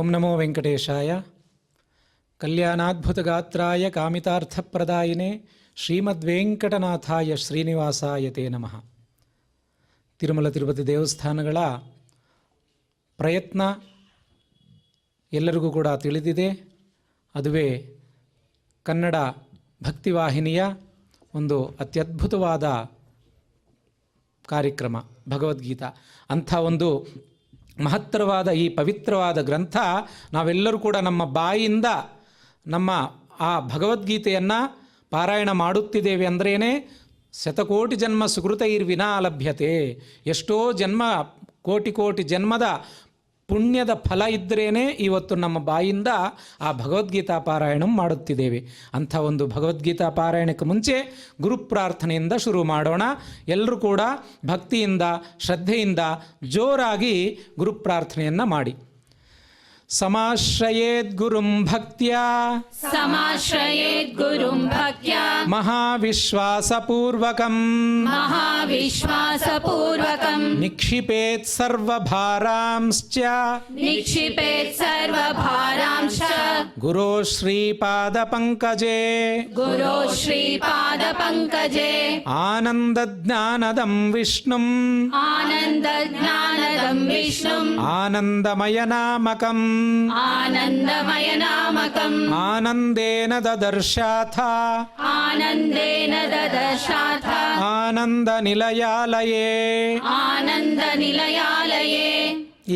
ಓಂ ನಮೋ ವೆಂಕಟೇಶಾಯ. ಕಲ್ಯಾಣಾದ್ಭುತಗಾತ್ರಾಯ ಕಾಮಿತಾರ್ಥಪ್ರದಾಯಿನೇ ಶ್ರೀಮದ್ವೆಂಕಟನಾಥಾಯ ಶ್ರೀನಿವಾಸಾಯ ತೇ ನಮಃ. ತಿರುಮಲ ತಿರುಪತಿ ದೇವಸ್ಥಾನಗಳ ಪ್ರಯತ್ನ ಎಲ್ಲರಿಗೂ ಕೂಡ ತಿಳಿದಿದೆ. ಅದುವೇ ಕನ್ನಡ ಭಕ್ತಿವಾಹಿನಿಯ ಒಂದು ಅತ್ಯದ್ಭುತವಾದ ಕಾರ್ಯಕ್ರಮ ಭಗವದ್ಗೀತಾ. ಅಂಥ ಒಂದು ಮಹತ್ತರವಾದ ಈ ಪವಿತ್ರವಾದ ಗ್ರಂಥ ನಾವೆಲ್ಲರೂ ಕೂಡ ನಮ್ಮ ಬಾಯಿಯಿಂದ ನಮ್ಮ ಆ ಭಗವದ್ಗೀತೆಯನ್ನು ಪಾರಾಯಣ ಮಾಡುತ್ತಿದ್ದೇವೆ ಅಂದ್ರೇ ಶತಕೋಟಿ ಜನ್ಮ ಸುಕೃತೈರ್ವಿನಾ ಲಭ್ಯತೆ. ಎಷ್ಟೋ ಜನ್ಮ ಕೋಟಿ ಕೋಟಿ ಜನ್ಮದ ಪುಣ್ಯದ ಫಲ ಇದ್ದರೇ ಇವತ್ತು ನಮ್ಮ ಬಾಯಿಂದ ಆ ಭಗವದ್ಗೀತಾ ಪಾರಾಯಣ ಮಾಡುತ್ತಿದ್ದೇವೆ. ಅಂಥ ಒಂದು ಭಗವದ್ಗೀತಾ ಪಾರಾಯಣಕ್ಕೆ ಮುಂಚೆ ಗುರುಪ್ರಾರ್ಥನೆಯಿಂದ ಶುರು ಮಾಡೋಣ. ಎಲ್ಲರೂ ಕೂಡ ಭಕ್ತಿಯಿಂದ ಶ್ರದ್ಧೆಯಿಂದ ಜೋರಾಗಿ ಗುರುಪ್ರಾರ್ಥನೆಯನ್ನು ಮಾಡಿ. ಸಮಾಶ್ರಯೇದ್ಗುರುಂ ಭಕ್ತ್ಯಾ ಮಹಾವಿಶ್ವಾಸಪೂರ್ವಕಂ ನಿಕ್ಷಿಪೇತ್ ಸರ್ವಭಾರಾಂಶ್ಚ ಗುರೋ ಶ್ರೀಪಾದಪಂಕಜೇ ಆನಂದಜ್ಞಾನದಂ ವಿಷ್ಣುಂ ಆನಂದಮಯನಾಮಕಂ ಆನಂದೇನ ದದರ್ಶಾಥ ಆನಂದ ನಿಲಯಾಲಯೇ.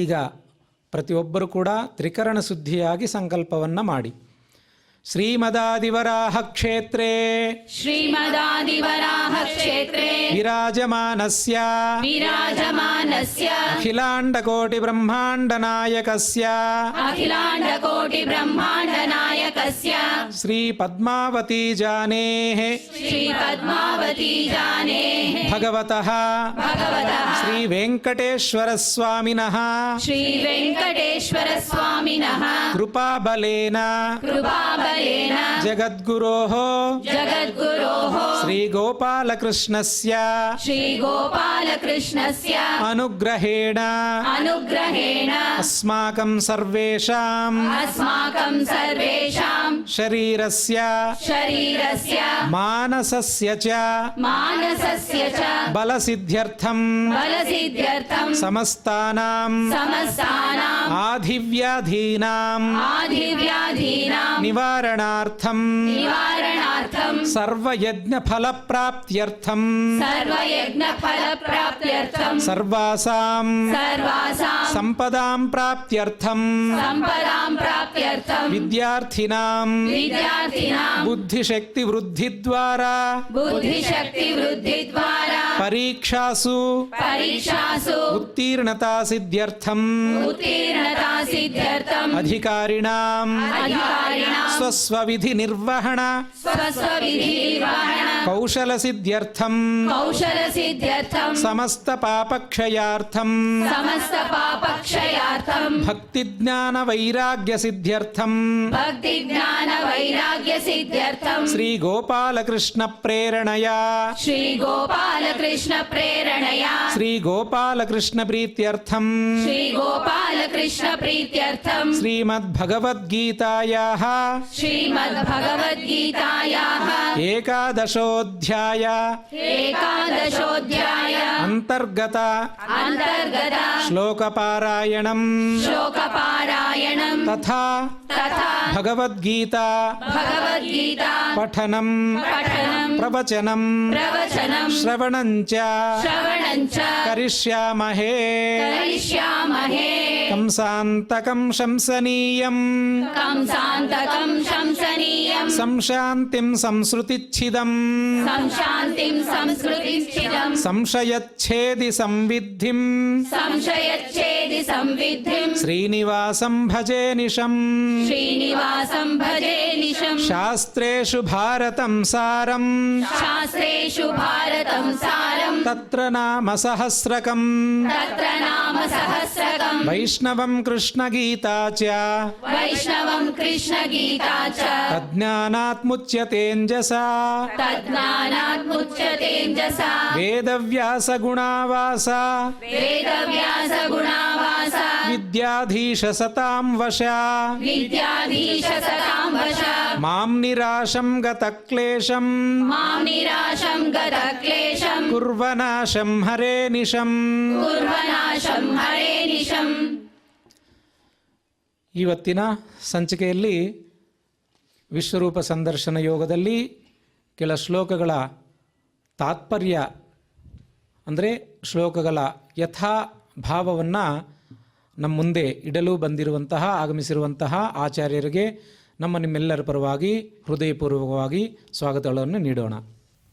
ಈಗ ಪ್ರತಿಯೊಬ್ಬರು ಕೂಡ ತ್ರಿಕರಣ ಶುದ್ಧಿಯಾಗಿ ಸಂಕಲ್ಪವನ್ನು ಮಾಡಿ. ಶ್ರೀಮದಾದಿವರಾಹ ಕ್ಷೇತ್ರೇ ವಿರಾಜಮಾನಸ್ಯ ಅಖಿಲಾಂಡಕೋಟಿ ಬ್ರಹ್ಮಾಂಡ ನಾಯಕಸ್ಯ ಶ್ರೀ ಪದ್ಮಾವತಿ ಜಾನೇಃ ಭಗವತಃ ಶ್ರೀ ವೆಂಕಟೇಶ್ವರ ಸ್ವಾಮಿನಃ ಕೃಪಾಬಲೇನ ಜಗದ್ಗುರೋಃ ಶ್ರೀ ಗೋಪಾಲಕೃಷ್ಣಸ್ಯ ಅನುಗ್ರಹೇಣ ಅಸ್ಮಾಕಂ ಸರ್ವೇಷಾಂ ಶರೀರಸ್ಯ ಮಾನಸಸ್ಯ ಚ ಬಲಸಿದ್ಧ್ಯರ್ಥಂ ಸಮಸ್ತಾನಾಂ ಆಧಿವ್ಯಾಧೀನಾಂ ನಿವಾರಣಾರ್ಥಂ ಸರ್ವಯಜ್ಞ ಫಲಪ್ರಾಪ್ತ್ಯರ್ಥಂ ಸರ್ವಾಸಾಂ ಸಂಪದಾಂ ಪ್ರಾಪ್ತ್ಯರ್ಥಂ ವಿದ್ಯಾರ್ಥಿನಾಂ ಬುದ್ಧಿಶಕ್ತಿ ವೃದ್ಧಿದ್ವಾರಾ ಪರೀಕ್ಷಾಸು ಉತ್ತೀರ್ಣತಾ ಸಿದ್ಧ್ಯರ್ಥಂ ಅಧಿಕಾರಿಣಾಂ ಸ್ವಸ್ವವಿಧಿ ನಿರ್ವಹಣ ಕೌಶಲ ಸಿದ್ಧ್ಯರ್ಥಂ ಸಮಸ್ತ ಪಾಪಕ್ಷಯಾರ್ಥಂ ಭಕ್ತಿ ಜ್ಞಾನ ವೈರಾಗ್ಯ ಸಿದ್ಧ್ಯರ್ಥಂ ಶ್ರೀ ಗೋಪಾಲಕೃಷ್ಣ ಪ್ರೇರಣೆಯ ಶ್ರೀ ಗೋಪಾಲಕೃಷ್ಣ ಪ್ರೀತ್ಯರ್ಥಂ ಶ್ರೀಮದ್ಭಗವದ್ಗೀತಾಯಾಃ ಏಕಾದಶೋಧ್ಯಾಯ ಅಂತರ್ಗತ ಶ್ಲೋಕಪಾರಾಯಣಂ ತಥಾ ಭಗವದ್ಗೀತಾ ಪಠನಂ ಪ್ರವಚನಂ ಶ್ರವಣಂಚ ಕರಿಷ್ಯಾಮಹೇ. ಕಂಸಾಂತಕಂ ಶಂಸನೀಯಂ ಸಂಶಾಂತಿಂ ಸಂಸ್ಕೃತಿಚ್ಛಿದಂ ಸಂಶಯಚ್ಛೇದಿ ಸಂವಿದ್ಧಿಂ ಶ್ರೀನಿವಾಸಂ ಭಜೆ ನಿಶಂ निशम् ಶಾಸ್ತ್ರೇಷು ಭಾರತಂ ಸಾರಂ शास्त्रेषु भारतं सारम् ತತ್ರ ನಾಮ ಸಹಸ್ರಕಂ तत्र नाम सहस्रकम् ವೈಷ್ಣವಂ ಕೃಷ್ಣಗೀತಾ ಚ वैष्णवं कृष्णगीता च ತಜ್ಞಾನಾತ್ ಮುಚ್ಯತೇಂಜಸಾ तज्ज्ञानात्मुच्यतेऽञ्जसा ವೇದವ್ಯಾಸ ಗುಣಾವಾಸ वेदव्यासगुणावास ವಿದ್ಯಾಧೀಶ ಸತಾಂ ವಶ विद्याधीश सतां वश ಮಾಂ ನಿರಾಶಂ ಗತಕ್ಲೇಶಂ मां निराशं गतक्लेशं ಕುರ್ವನಾಶಂ ಹರೇ ನಿಶಂ. कुर्वनाशं हरे निशम्. ಇವತ್ತಿನ ಸಂಚಿಕೆಯಲ್ಲಿ ವಿಶ್ವರೂಪ ಸಂದರ್ಶನ ಯೋಗದಲ್ಲಿ ಕೆಲ ಶ್ಲೋಕಗಳ ತಾತ್ಪರ್ಯ ಅಂದರೆ ಶ್ಲೋಕಗಳ ಯಥಾ ಭಾವವನ್ನು ನಮ್ಮ ಮುಂದೆ ಇಡಲು ಬಂದಿರುವಂತಹ ಆಗಮಿಸಿರುವಂತಹ ಆಚಾರ್ಯರಿಗೆ ನಮ್ಮ ನಿಮ್ಮೆಲ್ಲರ ಪರವಾಗಿ ಹೃದಯಪೂರ್ವಕವಾಗಿ ಸ್ವಾಗತಗಳನ್ನು ನೀಡೋಣ.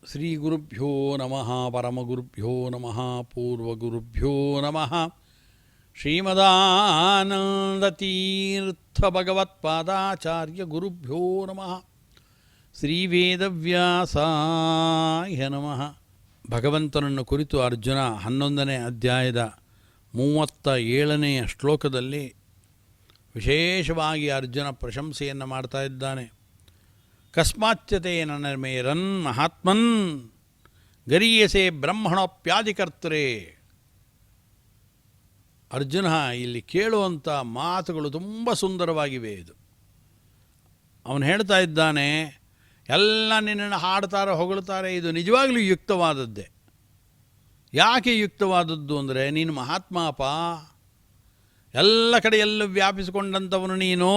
ಶ್ರೀ ಗುರುಭ್ಯೋ ನಮಃ ಪರಮಗುರುಭ್ಯೋ ನಮಃ ಪೂರ್ವಗುರುಭ್ಯೋ ನಮಃ ಶ್ರೀಮದಾನಂದತೀರ್ಥ ಭಗವತ್ಪಾದಾಚಾರ್ಯ ಗುರುಭ್ಯೋ ನಮಃ ಶ್ರೀ ವೇದವ್ಯಾಸಾಯ ನಮಃ. ಭಗವಂತನನ್ನು ಕುರಿತು ಅರ್ಜುನ 11ನೇ ಅಧ್ಯಾಯದ 37ನೆಯ ಶ್ಲೋಕದಲ್ಲಿ ವಿಶೇಷವಾಗಿ ಅರ್ಜುನ ಪ್ರಶಂಸೆಯನ್ನು ಮಾಡ್ತಾ ಇದ್ದಾನೆ. ಕಸ್ಮಾಚ್ಯತೆ ನನ್ನಮೇರನ್ ಮಹಾತ್ಮನ್ ಗರೀಯಸೆ ಬ್ರಹ್ಮಣೋಪ್ಯಾದಿಕರ್ತರೆ. ಅರ್ಜುನ ಇಲ್ಲಿ ಕೇಳುವಂಥ ಮಾತುಗಳು ತುಂಬ ಸುಂದರವಾಗಿವೆ. ಇದು ಅವನು ಹೇಳ್ತಾ ಇದ್ದಾನೆ, ಎಲ್ಲ ನಿನ್ನನ್ನು ಹಾಡ್ತಾರೆ ಹೊಗಳ್ತಾರೆ, ಇದು ನಿಜವಾಗಲೂ ಯುಕ್ತವಾದದ್ದೇ. ಯಾಕೆ ಯುಕ್ತವಾದದ್ದು ಅಂದರೆ ನೀನು ಮಹಾತ್ಮಾಪ, ಎಲ್ಲ ಕಡೆ ಎಲ್ಲ ವ್ಯಾಪಿಸಿಕೊಂಡಂಥವನು ನೀನು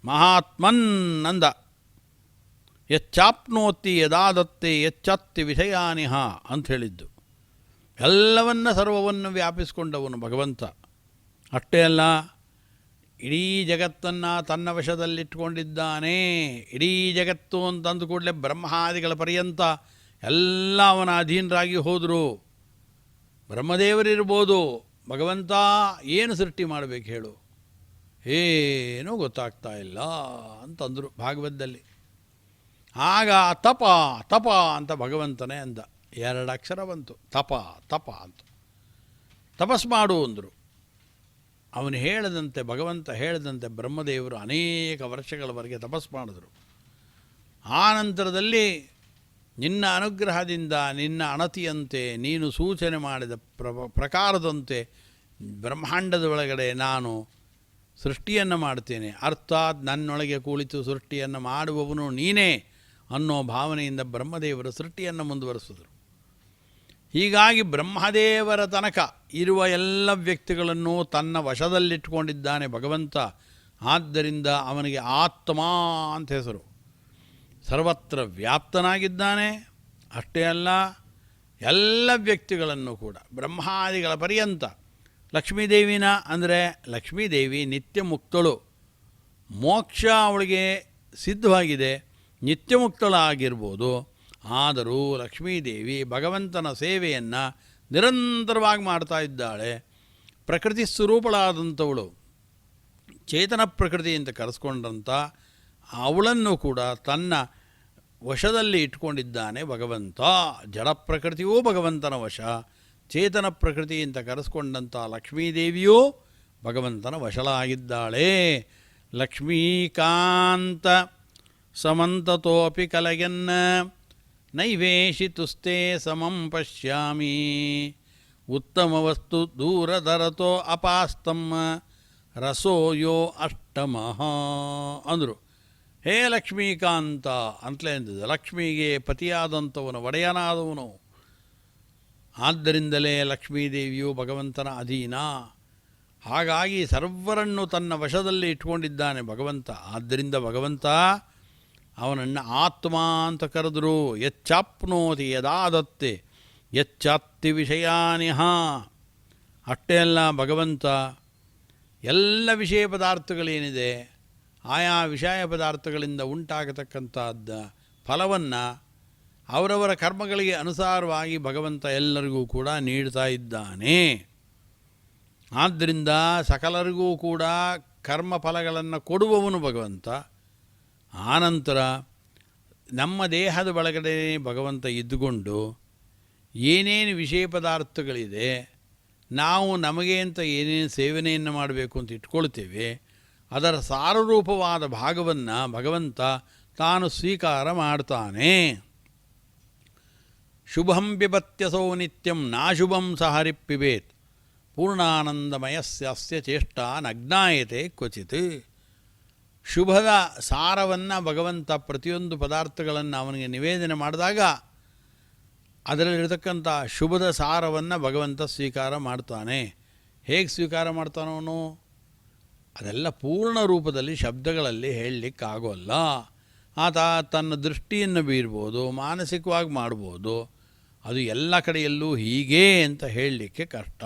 ಮಹಾತ್ಮನ್ ಅಂದ. ಯಚ್ಚಾಪ್ನೋತಿ ಯದಾದತ್ತೆ ಯಚ್ಚತ್ತಿ ವಿಷಯಾನಿಹ ಅಂತ ಹೇಳಿದ್ದು. ಎಲ್ಲವನ್ನ ಸರ್ವವನ್ನು ವ್ಯಾಪಿಸಿಕೊಂಡವನು ಭಗವಂತ. ಅಷ್ಟೇ ಅಲ್ಲ, ಇಡೀ ಜಗತ್ತನ್ನು ತನ್ನ ವಶದಲ್ಲಿಟ್ಟುಕೊಂಡಿದ್ದಾನೆ. ಇಡೀ ಜಗತ್ತು ಅಂತಂದು ಕೂಡಲೇ ಬ್ರಹ್ಮಾದಿಗಳ ಪರ್ಯಂತ ಎಲ್ಲ ಅವನ ಅಧೀನರಾಗಿ ಹೋದರು. ಬ್ರಹ್ಮದೇವರಿರ್ಬೋದು, ಭಗವಂತ ಏನು ಸೃಷ್ಟಿ ಮಾಡಬೇಕು ಹೇಳು, ಏನೂ ಗೊತ್ತಾಗ್ತಾ ಇಲ್ಲ ಅಂತಂದರು ಭಾಗವತದಲ್ಲಿ. ಆಗ ತಪ ತಪ ಅಂತ ಭಗವಂತನೇ ಅಂದ. 2 ಅಕ್ಷರ ಬಂತು, ತಪ ತಪ ಅಂತ. ತಪಸ್ ಮಾಡು ಅಂದರು. ಅವನು ಹೇಳದಂತೆ, ಭಗವಂತ ಹೇಳದಂತೆ ಬ್ರಹ್ಮದೇವರು ಅನೇಕ ವರ್ಷಗಳವರೆಗೆ ತಪಸ್ ಮಾಡಿದರು. ಆ ನಂತರದಲ್ಲಿ ನಿನ್ನ ಅನುಗ್ರಹದಿಂದ ನಿನ್ನ ಅಣತಿಯಂತೆ ನೀನು ಸೂಚನೆ ಮಾಡಿದ ಪ್ರಕಾರದಂತೆ ಬ್ರಹ್ಮಾಂಡದ ಒಳಗಡೆ ನಾನು ಸೃಷ್ಟಿಯನ್ನು ಮಾಡ್ತೇನೆ, ಅರ್ಥಾತ್ ನನ್ನೊಳಗೆ ಕುಳಿತು ಸೃಷ್ಟಿಯನ್ನು ಮಾಡುವವನು ನೀನೇ ಅನ್ನೋ ಭಾವನೆಯಿಂದ ಬ್ರಹ್ಮದೇವರು ಸೃಷ್ಟಿಯನ್ನು ಮುಂದುವರಿಸಿದರು. ಹೀಗಾಗಿ ಬ್ರಹ್ಮದೇವರ ತನಕ ಇರುವ ಎಲ್ಲ ವ್ಯಕ್ತಿಗಳನ್ನು ತನ್ನ ವಶದಲ್ಲಿಟ್ಟುಕೊಂಡಿದ್ದಾನೆ ಭಗವಂತ. ಆದ್ದರಿಂದ ಅವನಿಗೆ ಆತ್ಮ ಅಂತ ಹೆಸರು. ಸರ್ವತ್ರ ವ್ಯಾಪ್ತನಾಗಿದ್ದಾನೆ. ಅಷ್ಟೇ ಅಲ್ಲ, ಎಲ್ಲ ವ್ಯಕ್ತಿಗಳನ್ನು ಕೂಡ ಬ್ರಹ್ಮಾದಿಗಳ ಪರ್ಯಂತ. ಲಕ್ಷ್ಮೀದೇವಿನ ಅಂದರೆ ಲಕ್ಷ್ಮೀದೇವಿ ನಿತ್ಯ ಮುಕ್ತಳು, ಮೋಕ್ಷ ಅವಳಿಗೆ ಸಿದ್ಧವಾಗಿದೆ, ನಿತ್ಯ ಮುಕ್ತಳಾಗಿರ್ಬೋದು. ಆದರೂ ಲಕ್ಷ್ಮೀದೇವಿ ಭಗವಂತನ ಸೇವೆಯನ್ನು ನಿರಂತರವಾಗಿ ಮಾಡ್ತಾ ಇದ್ದಾಳೆ. ಪ್ರಕೃತಿ ಸ್ವರೂಪಳಾದಂಥವಳು, ಚೇತನ ಪ್ರಕೃತಿ ಅಂತ ಕರೆಸ್ಕೊಂಡಂಥ ಅವಳನ್ನು ಕೂಡ ತನ್ನ ವಶದಲ್ಲಿ ಇಟ್ಕೊಂಡಿದ್ದಾನೆ ಭಗವಂತ. ಜಡ ಪ್ರಕೃತಿಯೂ ಭಗವಂತನ ವಶ, ಚೇತನ ಪ್ರಕೃತಿ ಅಂತ ಕರೆಸ್ಕೊಂಡಂಥ ಲಕ್ಷ್ಮೀದೇವಿಯೂ ಭಗವಂತನ ವಶಳಾಗಿದ್ದಾಳೆ. ಲಕ್ಷ್ಮೀಕಾಂತ ಸಮಂತತೋಪಿ ಕಲಯನ್ನ ನೈವೇಶಿತುಸ್ತೆ ಸಮಂ ಪಶ್ಯಾಮಿ ಉತ್ತಮ ವಸ್ತು ದೂರಧರತೋ ಅಪಾಸ್ತಮ್ಮ ರಸೋಯೋ ಅಷ್ಟಮಃ ಅಂದರು. ಹೇ ಲಕ್ಷ್ಮೀಕಾಂತ ಅಂತಲೇ ಅಂದಿದೆ. ಲಕ್ಷ್ಮಿಗೆ ಪತಿಯಾದಂಥವನು, ಒಡೆಯನಾದವನು. ಆದ್ದರಿಂದಲೇ ಲಕ್ಷ್ಮೀದೇವಿಯು ಭಗವಂತನ ಅಧೀನ. ಹಾಗಾಗಿ ಸರ್ವರನ್ನು ತನ್ನ ವಶದಲ್ಲಿ ಇಟ್ಕೊಂಡಿದ್ದಾನೆ ಭಗವಂತ. ಆದ್ದರಿಂದ ಭಗವಂತ ಅವನನ್ನು ಆತ್ಮ ಅಂತ ಕರೆದರು. ಯಚ್ಚಾಪ್ನೋತಿ ಯದಾದತ್ತೆ ಯಚ್ಚತ್ತಿ ವಿಷಯಾನಿಹ. ಅಷ್ಟೇ ಅಲ್ಲ, ಭಗವಂತ ಎಲ್ಲ ವಿಷಯ ಪದಾರ್ಥಗಳೇನಿದೆ, ಆಯಾ ವಿಷಯ ಪದಾರ್ಥಗಳಿಂದ ಉಂಟಾಗತಕ್ಕಂಥದ್ದ ಫಲವನ್ನು ಅವರವರ ಕರ್ಮಗಳಿಗೆ ಅನುಸಾರವಾಗಿ ಭಗವಂತ ಎಲ್ಲರಿಗೂ ಕೂಡ ನೀಡ್ತಾ ಇದ್ದಾನೆ. ಆದ್ದರಿಂದ ಸಕಲರಿಗೂ ಕೂಡ ಕರ್ಮ ಫಲಗಳನ್ನು ಕೊಡುವವನು ಭಗವಂತ. ಆನಂತರ ನಮ್ಮ ದೇಹದ ಒಳಗಡೆ ಭಗವಂತ ಇದ್ದುಕೊಂಡು ಏನೇನು ವಿಷಯ ಪದಾರ್ಥಗಳಿದೆ, ನಾವು ನಮಗೆ ಅಂತ ಏನೇನು ಸೇವನೆಯನ್ನು ಮಾಡಬೇಕು ಅಂತ ಇಟ್ಕೊಳ್ತೇವೆ, ಅದರ ಸಾರರೂಪವಾದ ಭಾಗವನ್ನು ಭಗವಂತ ತಾನು ಸ್ವೀಕಾರ ಮಾಡ್ತಾನೆ. ಶುಭಂ ಪಿಬತ್ಯಸೋ ನಿತ್ಯಂ ನಾಶುಭಂ ಸಹರಿಪ್ಪಿಬೇತ್ ಪೂರ್ಣಾನಂದಮಯಸ್ಯ ಚೇಷ್ಟ ನಗ್ನಾಯತೆ ಕ್ವಚಿತ್. ಶುಭದ ಸಾರವನ್ನು ಭಗವಂತ ಪ್ರತಿಯೊಂದು ಪದಾರ್ಥಗಳನ್ನು ಅವನಿಗೆ ನಿವೇದನೆ ಮಾಡಿದಾಗ ಅದರಲ್ಲಿರತಕ್ಕಂಥ ಶುಭದ ಸಾರವನ್ನು ಭಗವಂತ ಸ್ವೀಕಾರ ಮಾಡ್ತಾನೆ. ಹೇಗೆ ಸ್ವೀಕಾರ ಮಾಡ್ತಾನವನು? ಅದೆಲ್ಲ ಪೂರ್ಣ ರೂಪದಲ್ಲಿ ಶಬ್ದಗಳಲ್ಲಿ ಹೇಳಲಿಕ್ಕಾಗೋಲ್ಲ. ಆತ ತನ್ನ ದೃಷ್ಟಿಯನ್ನು ಬೀರ್ಬೋದು, ಮಾನಸಿಕವಾಗಿ ಮಾಡ್ಬೋದು. ಅದು ಎಲ್ಲ ಕಡೆಯಲ್ಲೂ ಹೀಗೆ ಅಂತ ಹೇಳಲಿಕ್ಕೆ ಕಷ್ಟ.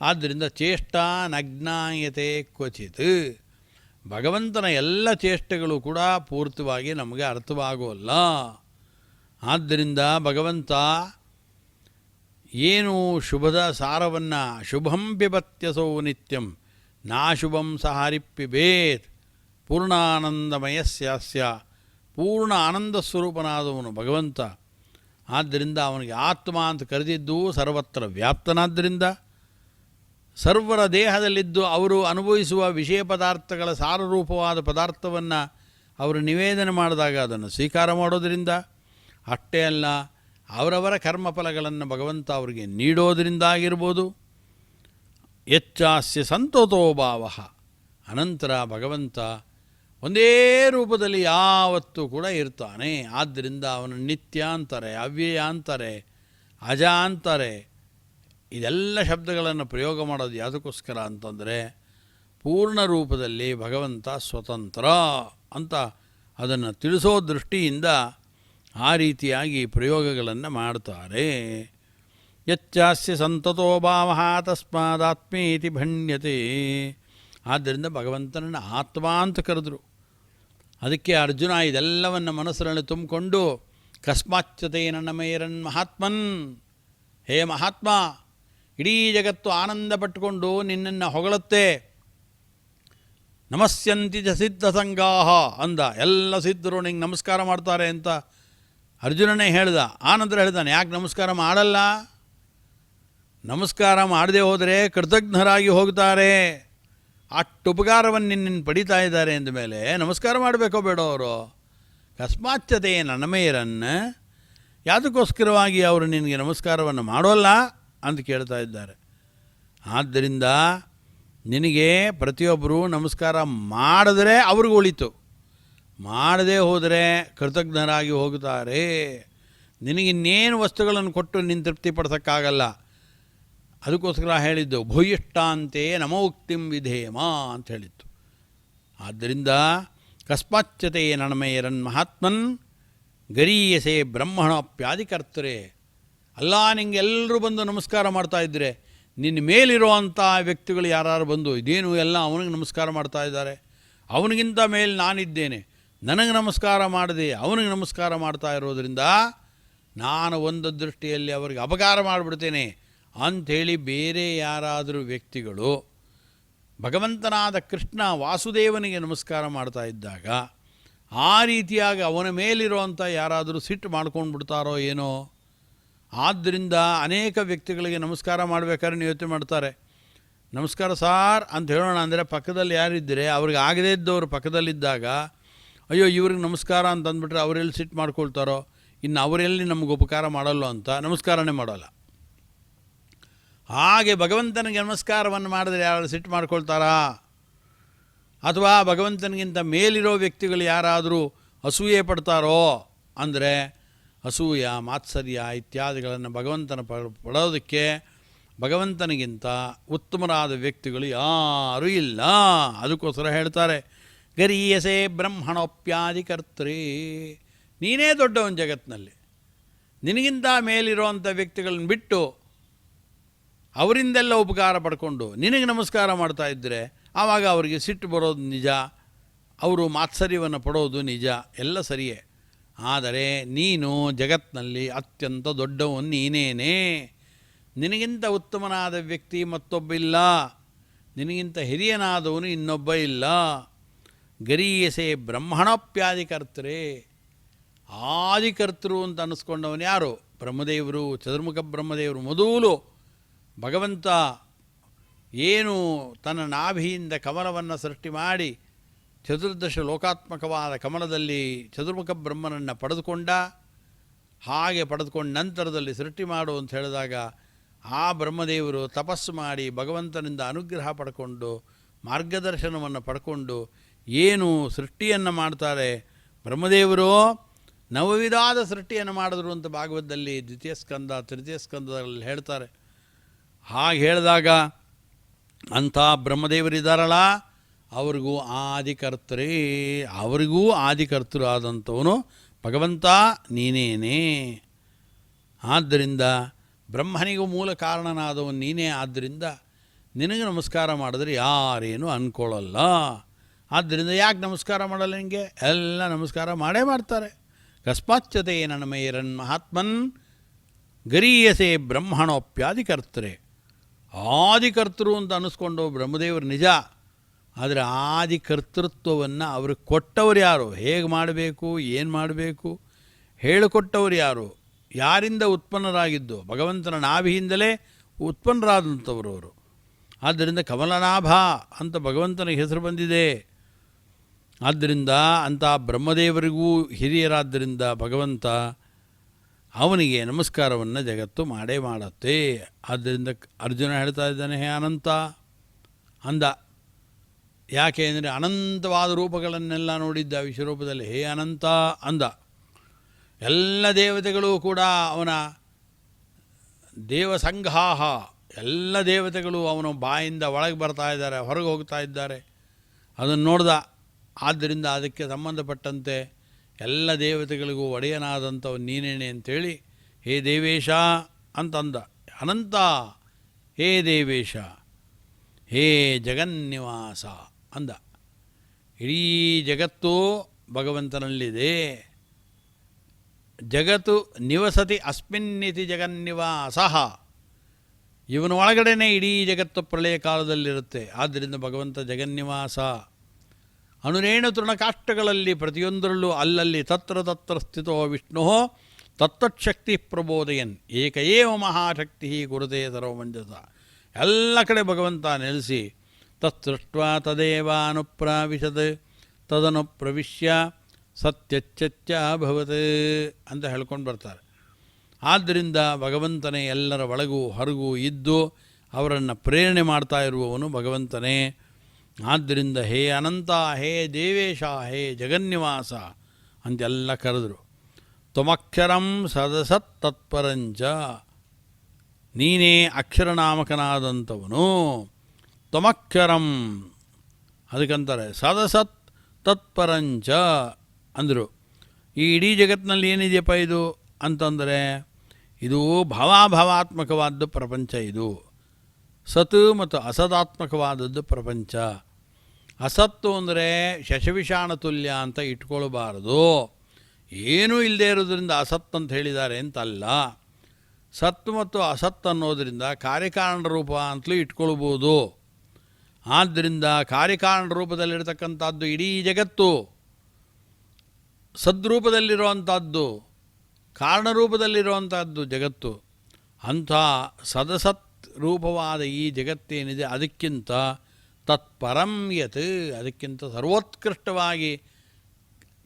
ಆದ್ದರಿಂದ ಚೇಷ್ಟ ನಗ್ನಾಯತೆ ಕ್ವಚಿತ್. ಭಗವಂತನ ಎಲ್ಲ ಚೇಷ್ಟೆಗಳು ಕೂಡ ಪೂರ್ತಿಯಾಗಿ ನಮಗೆ ಅರ್ಥವಾಗೋಲ್ಲ. ಆದ್ದರಿಂದ ಭಗವಂತ ಏನು ಶುಭದ ಸಾರವನ್ನು ಶುಭಂ ಪಿಬತ್ಯಸೋ ನಿತ್ಯಂ ನಾಶುಭಂ ಸಹರಿಪ್ಪಿಬೇತ್ ಪೂರ್ಣಾನಂದಮಯಸ್ಯ ಪೂರ್ಣ ಆನಂದ ಸ್ವರೂಪನಾದವನು ಭಗವಂತ. ಆದ್ದರಿಂದ ಅವನಿಗೆ ಆತ್ಮ ಅಂತ ಕರೆದಿದ್ದು ಸರ್ವತ್ರ ವ್ಯಾಪ್ತನಾದ್ದರಿಂದ ಸರ್ವರ ದೇಹದಲ್ಲಿದ್ದು ಅವರು ಅನುಭವಿಸುವ ವಿಷಯ ಪದಾರ್ಥಗಳ ಸಾರರೂಪವಾದ ಪದಾರ್ಥವನ್ನು ಅವರು ನಿವೇದನೆ ಮಾಡಿದಾಗ ಅದನ್ನು ಸ್ವೀಕಾರ ಮಾಡೋದರಿಂದ, ಅಷ್ಟೇ ಅಲ್ಲ ಅವರವರ ಕರ್ಮಫಲಗಳನ್ನು ಭಗವಂತ ಅವರಿಗೆ ನೀಡೋದರಿಂದ ಆಗಿರ್ಬೋದು. ಯಚ್ಚಾಸ್ಯ ಸಂತೋಷೋ ಭಾವ. ಅನಂತರ ಭಗವಂತ ಒಂದೇ ರೂಪದಲ್ಲಿ ಯಾವತ್ತೂ ಕೂಡ ಇರ್ತಾನೆ. ಆದ್ದರಿಂದ ಅವನು ನಿತ್ಯ ಅಂತಾರೆ, ಅವ್ಯಯ ಅಂತಾರೆ, ಅಜ ಅಂತಾರೆ. ಇದೆಲ್ಲ ಶಬ್ದಗಳನ್ನು ಪ್ರಯೋಗ ಮಾಡೋದು ಯಾವುದಕ್ಕೋಸ್ಕರ ಅಂತಂದರೆ ಪೂರ್ಣ ರೂಪದಲ್ಲಿ ಭಗವಂತ ಸ್ವತಂತ್ರ ಅಂತ ಅದನ್ನು ತಿಳಿಸೋ ದೃಷ್ಟಿಯಿಂದ ಆ ರೀತಿಯಾಗಿ ಪ್ರಯೋಗಗಳನ್ನು ಮಾಡ್ತಾರೆ. ಯಚ್ಚಾಸ್ಯ ಸಂತತೋ ಭಾವ ತಸ್ಮಾದಾತ್ಮೇತಿ ಭಣ್ಯತೆ. ಆದ್ದರಿಂದ ಭಗವಂತನನ್ನು ಆತ್ಮ ಅಂತ ಕರೆದರು. ಅದಕ್ಕೆ ಅರ್ಜುನ ಇದೆಲ್ಲವನ್ನು ಮನಸ್ಸಿನಲ್ಲಿ ತುಂಬಿಕೊಂಡು ಕಸ್ಮಾಚ್ಯತೇನ ನಮೇರನ್ ಮಹಾತ್ಮನ್, ಹೇ ಮಹಾತ್ಮ, ಇಡೀ ಜಗತ್ತು ಆನಂದ ಪಟ್ಟುಕೊಂಡು ನಿನ್ನನ್ನು ಹೊಗಳುತ್ತೆ. ನಮಸ್ಯಂತಿ ಚ ಸಿದ್ಧ ಸಂಗಾಹ ಅಂದ. ಎಲ್ಲ ಸಿದ್ಧರು ನಿಂಗೆ ನಮಸ್ಕಾರ ಮಾಡ್ತಾರೆ ಅಂತ ಅರ್ಜುನನೇ ಹೇಳ್ದ. ಆನಂತರ ಹೇಳ್ದಾನೆ, ಯಾಕೆ ನಮಸ್ಕಾರ ಮಾಡಲ್ಲ? ನಮಸ್ಕಾರ ಮಾಡದೆ ಹೋದರೆ ಕೃತಜ್ಞರಾಗಿ ಹೋಗ್ತಾರೆ. ಅಷ್ಟು ಉಪಕಾರವನ್ನು ನಿನ್ನ ಪಡಿತಾ ಇದ್ದಾರೆ ಅಂದಮೇಲೆ ನಮಸ್ಕಾರ ಮಾಡಬೇಕೋ ಬೇಡೋ ಅವರು? ಕಸ್ಮಾಚ್ಯತೆ ನನ್ನಮೇರನ್ನ, ಯಾವುದಕ್ಕೋಸ್ಕರವಾಗಿ ಅವರು ನಿನಗೆ ನಮಸ್ಕಾರವನ್ನು ಮಾಡೋಲ್ಲ ಅಂತ ಕೇಳ್ತಾ ಇದ್ದಾರೆ. ಆದ್ದರಿಂದ ನಿನಗೆ ಪ್ರತಿಯೊಬ್ಬರು ನಮಸ್ಕಾರ ಮಾಡಿದ್ರೆ ಅವ್ರಿಗೆ ಒಳಿತು, ಮಾಡದೇ ಹೋದರೆ ಕೃತಜ್ಞರಾಗಿ ಹೋಗುತ್ತಾರೆ. ನಿನಗಿನ್ನೇನು ವಸ್ತುಗಳನ್ನು ಕೊಟ್ಟು ನೀನು ತೃಪ್ತಿಪಡಿಸೋಕ್ಕಾಗಲ್ಲ. ಅದಕ್ಕೋಸ್ಕರ ಹೇಳಿದ್ದು ಭೂಯಿಷ್ಟಾಂತೆ ನಮೋಕ್ತಿಂ ವಿಧೇಮ ಅಂತ ಹೇಳಿತ್ತು. ಆದ್ದರಿಂದ ಕಸ್ಮಾಚ್ಯತೆ ನಣಮೇರನ್ ಮಹಾತ್ಮನ್ ಗರೀಯಸೆ ಬ್ರಹ್ಮಣಪ್ಯಾದಿಕರ್ತರೆ. ಅಲ್ಲ, ನಿಂಗೆ ಎಲ್ಲರೂ ಬಂದು ನಮಸ್ಕಾರ ಮಾಡ್ತಾಯಿದ್ರೆ ನಿನ್ನ ಮೇಲಿರುವಂಥ ವ್ಯಕ್ತಿಗಳು ಯಾರು ಬಂದು ಇದೇನು ಎಲ್ಲ ಅವನಿಗೆ ನಮಸ್ಕಾರ ಮಾಡ್ತಾ ಇದ್ದಾರೆ, ಅವನಿಗಿಂತ ಮೇಲೆ ನಾನಿದ್ದೇನೆ, ನನಗೆ ನಮಸ್ಕಾರ ಮಾಡದೆ ಅವನಿಗೆ ನಮಸ್ಕಾರ ಮಾಡ್ತಾ ಇರೋದರಿಂದ ನಾನು ಒಂದು ದೃಷ್ಟಿಯಲ್ಲಿ ಅವರಿಗೆ ಅಪಕಾರ ಮಾಡಿಬಿಡ್ತೇನೆ ಅಂಥೇಳಿ ಬೇರೆ ಯಾರಾದರೂ ವ್ಯಕ್ತಿಗಳು ಭಗವಂತನಾದ ಕೃಷ್ಣ ವಾಸುದೇವನಿಗೆ ನಮಸ್ಕಾರ ಮಾಡ್ತಾ ಇದ್ದಾಗ ಆ ರೀತಿಯಾಗಿ ಅವನ ಮೇಲಿರುವಂಥ ಯಾರಾದರೂ ಸಿಟ್ಟು ಮಾಡ್ಕೊಂಡು ಬಿಡ್ತಾರೋ ಏನೋ. ಆದ್ದರಿಂದ ಅನೇಕ ವ್ಯಕ್ತಿಗಳಿಗೆ ನಮಸ್ಕಾರ ಮಾಡಬೇಕಾದ್ರೆ ನೀವು ಯೋಚನೆ ಮಾಡ್ತಾರೆ, ನಮಸ್ಕಾರ ಸಾರ್ ಅಂತ ಹೇಳೋಣ ಅಂದರೆ ಪಕ್ಕದಲ್ಲಿ ಯಾರಿದ್ದರೆ ಅವ್ರಿಗೆ ಆಗದೇ ಇದ್ದವರು ಪಕ್ಕದಲ್ಲಿದ್ದಾಗ ಅಯ್ಯೋ ಇವ್ರಿಗೆ ನಮಸ್ಕಾರ ಅಂತ ಅಂದ್ಬಿಟ್ರೆ ಅವರೆಲ್ಲಿ ಸಿಟ್ಟು ಮಾಡ್ಕೊಳ್ತಾರೋ, ಇನ್ನು ಅವರೆಲ್ಲಿ ನಮಗೆ ಉಪಕಾರ ಮಾಡಲ್ಲೋ ಅಂತ ನಮಸ್ಕಾರನೇ ಮಾಡೋಲ್ಲ. ಹಾಗೆ ಭಗವಂತನಿಗೆ ನಮಸ್ಕಾರವನ್ನು ಮಾಡಿದ್ರೆ ಯಾರು ಸಿಟ್ಟು ಮಾಡ್ಕೊಳ್ತಾರಾ? ಅಥವಾ ಭಗವಂತನಿಗಿಂತ ಮೇಲಿರೋ ವ್ಯಕ್ತಿಗಳು ಯಾರಾದರೂ ಅಸೂಯೆ ಪಡ್ತಾರೋ ಅಂದರೆ ಅಸೂಯ, ಮಾತ್ಸರ್ಯ ಇತ್ಯಾದಿಗಳನ್ನು ಭಗವಂತನ ಪಡೋದಕ್ಕೆ ಭಗವಂತನಿಗಿಂತ ಉತ್ತಮರಾದ ವ್ಯಕ್ತಿಗಳು ಯಾರೂ ಇಲ್ಲ. ಅದಕ್ಕೋಸ್ಕರ ಹೇಳ್ತಾರೆ ಗರೀಯಸೆ ಬ್ರಹ್ಮಣೋಪ್ಯಾದಿಕರ್ತೃ. ನೀನೇ ದೊಡ್ಡವನು ಜಗತ್ತಿನಲ್ಲಿ, ನಿನಗಿಂತ ಮೇಲಿರೋವಂಥ ವ್ಯಕ್ತಿಗಳನ್ನ ಬಿಟ್ಟು ಅವರಿಂದೆಲ್ಲ ಉಪಕಾರ ಪಡ್ಕೊಂಡು ನಿನಗೆ ನಮಸ್ಕಾರ ಮಾಡ್ತಾ ಇದ್ದರೆ ಆವಾಗ ಅವರಿಗೆ ಸಿಟ್ಟು ಬರೋದು ನಿಜ, ಅವರು ಮಾತ್ಸರ್ಯವನ್ನು ಪಡೋದು ನಿಜ, ಎಲ್ಲ ಸರಿಯೇ. ಆದರೆ ನೀನು ಜಗತ್ತಿನಲ್ಲಿ ಅತ್ಯಂತ ದೊಡ್ಡವನು ನೀನೇನೇ. ನಿನಗಿಂತ ಉತ್ತಮನಾದ ವ್ಯಕ್ತಿ ಮತ್ತೊಬ್ಬ ಇಲ್ಲ, ನಿನಗಿಂತ ಹಿರಿಯನಾದವನು ಇನ್ನೊಬ್ಬ ಇಲ್ಲ. ಗರೀಯಸೆ ಬ್ರಹ್ಮಣೋಪ್ಯಾದಿಕರ್ತರೇ. ಆದಿಕರ್ತರು ಅಂತ ಅನ್ನಿಸ್ಕೊಂಡವನು ಯಾರು? ಬ್ರಹ್ಮದೇವರು, ಚತುರ್ಮುಖ ಬ್ರಹ್ಮದೇವರು. ಮೊದಲು ಭಗವಂತ ಏನು ತನ್ನ ನಾಭಿಯಿಂದ ಕಮಲವನ್ನು ಸೃಷ್ಟಿ ಮಾಡಿ ಚತುರ್ದಶ ಲೋಕಾತ್ಮಕವಾದ ಕಮಲದಲ್ಲಿ ಚತುರ್ಮುಖ ಬ್ರಹ್ಮನನ್ನು ಪಡೆದುಕೊಂಡ, ಹಾಗೆ ಪಡೆದುಕೊಂಡ ನಂತರದಲ್ಲಿ ಸೃಷ್ಟಿ ಮಾಡು ಅಂತ ಹೇಳಿದಾಗ ಆ ಬ್ರಹ್ಮದೇವರು ತಪಸ್ಸು ಮಾಡಿ ಭಗವಂತನಿಂದ ಅನುಗ್ರಹ ಪಡ್ಕೊಂಡು ಮಾರ್ಗದರ್ಶನವನ್ನು ಪಡ್ಕೊಂಡು ಏನು ಸೃಷ್ಟಿಯನ್ನು ಮಾಡ್ತಾರೆ. ಬ್ರಹ್ಮದೇವರು ನವವಿಧಾದ ಸೃಷ್ಟಿಯನ್ನು ಮಾಡಿದ್ರು ಅಂತ ಭಾಗವತದಲ್ಲಿ ದ್ವಿತೀಯ ಸ್ಕಂದ ತೃತೀಯ ಸ್ಕಂದದಲ್ಲಿ ಹೇಳ್ತಾರೆ. ಹಾಗೆ ಹೇಳಿದಾಗ ಅಂಥ ಬ್ರಹ್ಮದೇವರಿದ್ದಾರಲ್ಲ, ಅವ್ರಿಗೂ ಆದಿಕರ್ತರೇ, ಅವರಿಗೂ ಆದಿಕರ್ತರು ಆದಂಥವನು ಭಗವಂತ ನೀನೇನೇ. ಆದ್ದರಿಂದ ಬ್ರಹ್ಮನಿಗೂ ಮೂಲ ಕಾರಣನಾದವನು ನೀನೇ. ಆದ್ದರಿಂದ ನಿನಗೆ ನಮಸ್ಕಾರ ಮಾಡಿದ್ರೆ ಯಾರೇನು ಅಂದ್ಕೊಳ್ಳಲ್ಲ. ಆದ್ದರಿಂದ ಯಾಕೆ ನಮಸ್ಕಾರ ಮಾಡಲ್ಲ? ನಿನಗೆ ಎಲ್ಲ ನಮಸ್ಕಾರ ಮಾಡೇ ಮಾಡ್ತಾರೆ. ಕಸ್ಮಾಚ್ಯತೆ ನನ್ನಮೈರನ್ ಮಹಾತ್ಮನ್ ಗರೀಯಸೆ ಬ್ರಹ್ಮಣೋಪ್ಯಾದಿಕರ್ತರೆ. ಆದಿಕರ್ತರು ಅಂತ ಅನ್ನಿಸ್ಕೊಂಡು ಬ್ರಹ್ಮದೇವರು ನಿಜ, ಆದರೆ ಆದಿಕರ್ತೃತ್ವವನ್ನು ಅವ್ರಿಗೆ ಕೊಟ್ಟವರು ಯಾರು? ಹೇಗೆ ಮಾಡಬೇಕು, ಏನು ಮಾಡಬೇಕು ಹೇಳಿಕೊಟ್ಟವರು ಯಾರು? ಯಾರಿಂದ ಉತ್ಪನ್ನರಾಗಿದ್ದು? ಭಗವಂತನ ನಾಭಿಯಿಂದಲೇ ಉತ್ಪನ್ನರಾದಂಥವರು ಅವರು. ಆದ್ದರಿಂದ ಕಮಲನಾಭ ಅಂತ ಭಗವಂತನಿಗೆ ಹೆಸರು ಬಂದಿದೆ. ಆದ್ದರಿಂದ ಅಂಥ ಬ್ರಹ್ಮದೇವರಿಗೂ ಹಿರಿಯರಾದ್ದರಿಂದ ಭಗವಂತ ಅವನಿಗೆ ನಮಸ್ಕಾರವನ್ನು ಜಗತ್ತು ಮಾಡೇ ಮಾಡುತ್ತೆ. ಆದ್ದರಿಂದ ಅರ್ಜುನ ಹೇಳ್ತಾ ಇದ್ದಾನೆ, ಹೇ ಅನಂತ ಅಂದ. ಯಾಕೆ ಅಂದರೆ ಅನಂತವಾದ ರೂಪಗಳನ್ನೆಲ್ಲ ನೋಡಿದ್ದ ವಿಶ್ವರೂಪದಲ್ಲಿ. ಹೇ ಅನಂತ ಅಂದ. ಎಲ್ಲ ದೇವತೆಗಳು ಕೂಡ ಅವನ ದೇವಸಂಘಾಹ, ಎಲ್ಲ ದೇವತೆಗಳು ಅವನ ಬಾಯಿಂದ ಒಳಗೆ ಬರ್ತಾ ಇದ್ದಾರೆ, ಹೊರಗೆ ಹೋಗ್ತಾ ಇದ್ದಾರೆ. ಅದನ್ನು ನೋಡ್ದ. ಆದ್ದರಿಂದ ಅದಕ್ಕೆ ಸಂಬಂಧಪಟ್ಟಂತೆ ಎಲ್ಲ ದೇವತೆಗಳಿಗೂ ಒಡೆಯನಾದಂಥವು ನೀನೇನೆ ಅಂತೇಳಿ ಹೇ ದೇವೇಶ ಅಂತಂದ. ಅನಂತ ಹೇ ದೇವೇಶ, ಹೇ ಜಗನ್ನಿವಾಸ ಅಂದ. ಇಡೀ ಜಗತ್ತು ಭಗವಂತನಲ್ಲಿದೆ. ಜಗತ್ತು ನಿವಸತಿ ಅಸ್ಮಿನ್ನಿತಿ ಜಗನ್ನಿವಾಸ. ಇವನ ಒಳಗಡೆನೇ ಇಡೀ ಜಗತ್ತು ಪ್ರಳಯ ಕಾಲದಲ್ಲಿರುತ್ತೆ. ಆದ್ದರಿಂದ ಭಗವಂತ ಜಗನ್ನಿವಾಸ. ಅನುರೇಣು ತೃಣಕಾಷ್ಟಗಳಲ್ಲಿ ಪ್ರತಿಯೊಂದರಲ್ಲೂ ಅಲ್ಲಲ್ಲಿ ತತ್ರ ತತ್ರ ಸ್ಥಿತೋ ವಿಷ್ಣು ತತ್ತಚ್ಛಕ್ತಿ ಪ್ರಬೋದಯನ್ ಏಕ ಏವ ಮಹಾಶಕ್ತಿ ಗುರುತೆ ಸರ್ವಮಂಜಸ. ಎಲ್ಲ ಕಡೆ ಭಗವಂತ ನೆಲೆಸಿ ತತ್ಸೃಷ್ಟ್ವಾ ತದೇವಾನುಪ್ರಾವಿಶತ್ ತದನುಪ್ರವಿಶ್ಯ ಸತ್ಯಚ್ಚತ್ಯಾಭವತ್ ಅಂತ ಹೇಳ್ಕೊಂಡು ಬರ್ತಾರೆ. ಆದ್ದರಿಂದ ಭಗವಂತನೇ ಎಲ್ಲರ ಒಳಗೂ ಹೊರಗೂ ಇದ್ದು ಅವರನ್ನು ಪ್ರೇರಣೆ ಮಾಡ್ತಾ ಇರುವವನು ಭಗವಂತನೇ. ಆದ್ದರಿಂದ ಹೇ ಅನಂತ, ಹೇ ದೇವೇಶ, ಹೇ ಜಗನ್ನಿವಾಸ ಅಂತೆಲ್ಲ ಕರೆದರು. ತ್ವಮಕ್ಷರಂ ಸದಸತ್ ತತ್ಪರಂಚ, ನೀನೇ ಅಕ್ಷರನಾಮಕನಾದಂಥವನು. ತ್ವಮಕ್ಷರಂ ಅದಕ್ಕಂತಾರೆ ಸದಸತ್ ತತ್ಪರಂಚ ಅಂದರು. ಈ ಇಡೀ ಜಗತ್ತಿನಲ್ಲಿ ಏನಿದೆಯಪ್ಪ ಇದು ಅಂತಂದರೆ, ಇದು ಭಾವಾತ್ಮಕವಾದ ಪ್ರಪಂಚ. ಇದು ಸತ್ ಮತ್ತು ಅಸದಾತ್ಮಕವಾದದ್ದು ಪ್ರಪಂಚ. ಅಸತ್ತು ಅಂದರೆ ಶಶವಿಷಾಣ ತುಲ್ಯ ಅಂತ ಇಟ್ಕೊಳ್ಬಾರದು. ಏನೂ ಇಲ್ಲದೆ ಇರೋದ್ರಿಂದ ಅಸತ್ ಅಂತ ಹೇಳಿದ್ದಾರೆ ಅಂತಲ್ಲ. ಸತ್ ಮತ್ತು ಅಸತ್ ಅನ್ನೋದರಿಂದ ಕಾರ್ಯಕಾರಣ ರೂಪ ಅಂತಲೂ ಇಟ್ಕೊಳ್ಬೋದು. ಆದ್ದರಿಂದ ಕಾರ್ಯಕಾರಣ ರೂಪದಲ್ಲಿರ್ತಕ್ಕಂಥದ್ದು ಇಡೀ ಜಗತ್ತು, ಸದ್ರೂಪದಲ್ಲಿರುವಂಥದ್ದು, ಕಾರಣರೂಪದಲ್ಲಿರುವಂಥದ್ದು ಜಗತ್ತು. ಅಂಥ ಸದಸತ್ ರೂಪವಾದ ಈ ಜಗತ್ತೇನಿದೆ ಅದಕ್ಕಿಂತ ತತ್ಪರಂ ಯತ್, ಅದಕ್ಕಿಂತ ಸರ್ವೋತ್ಕೃಷ್ಟವಾಗಿ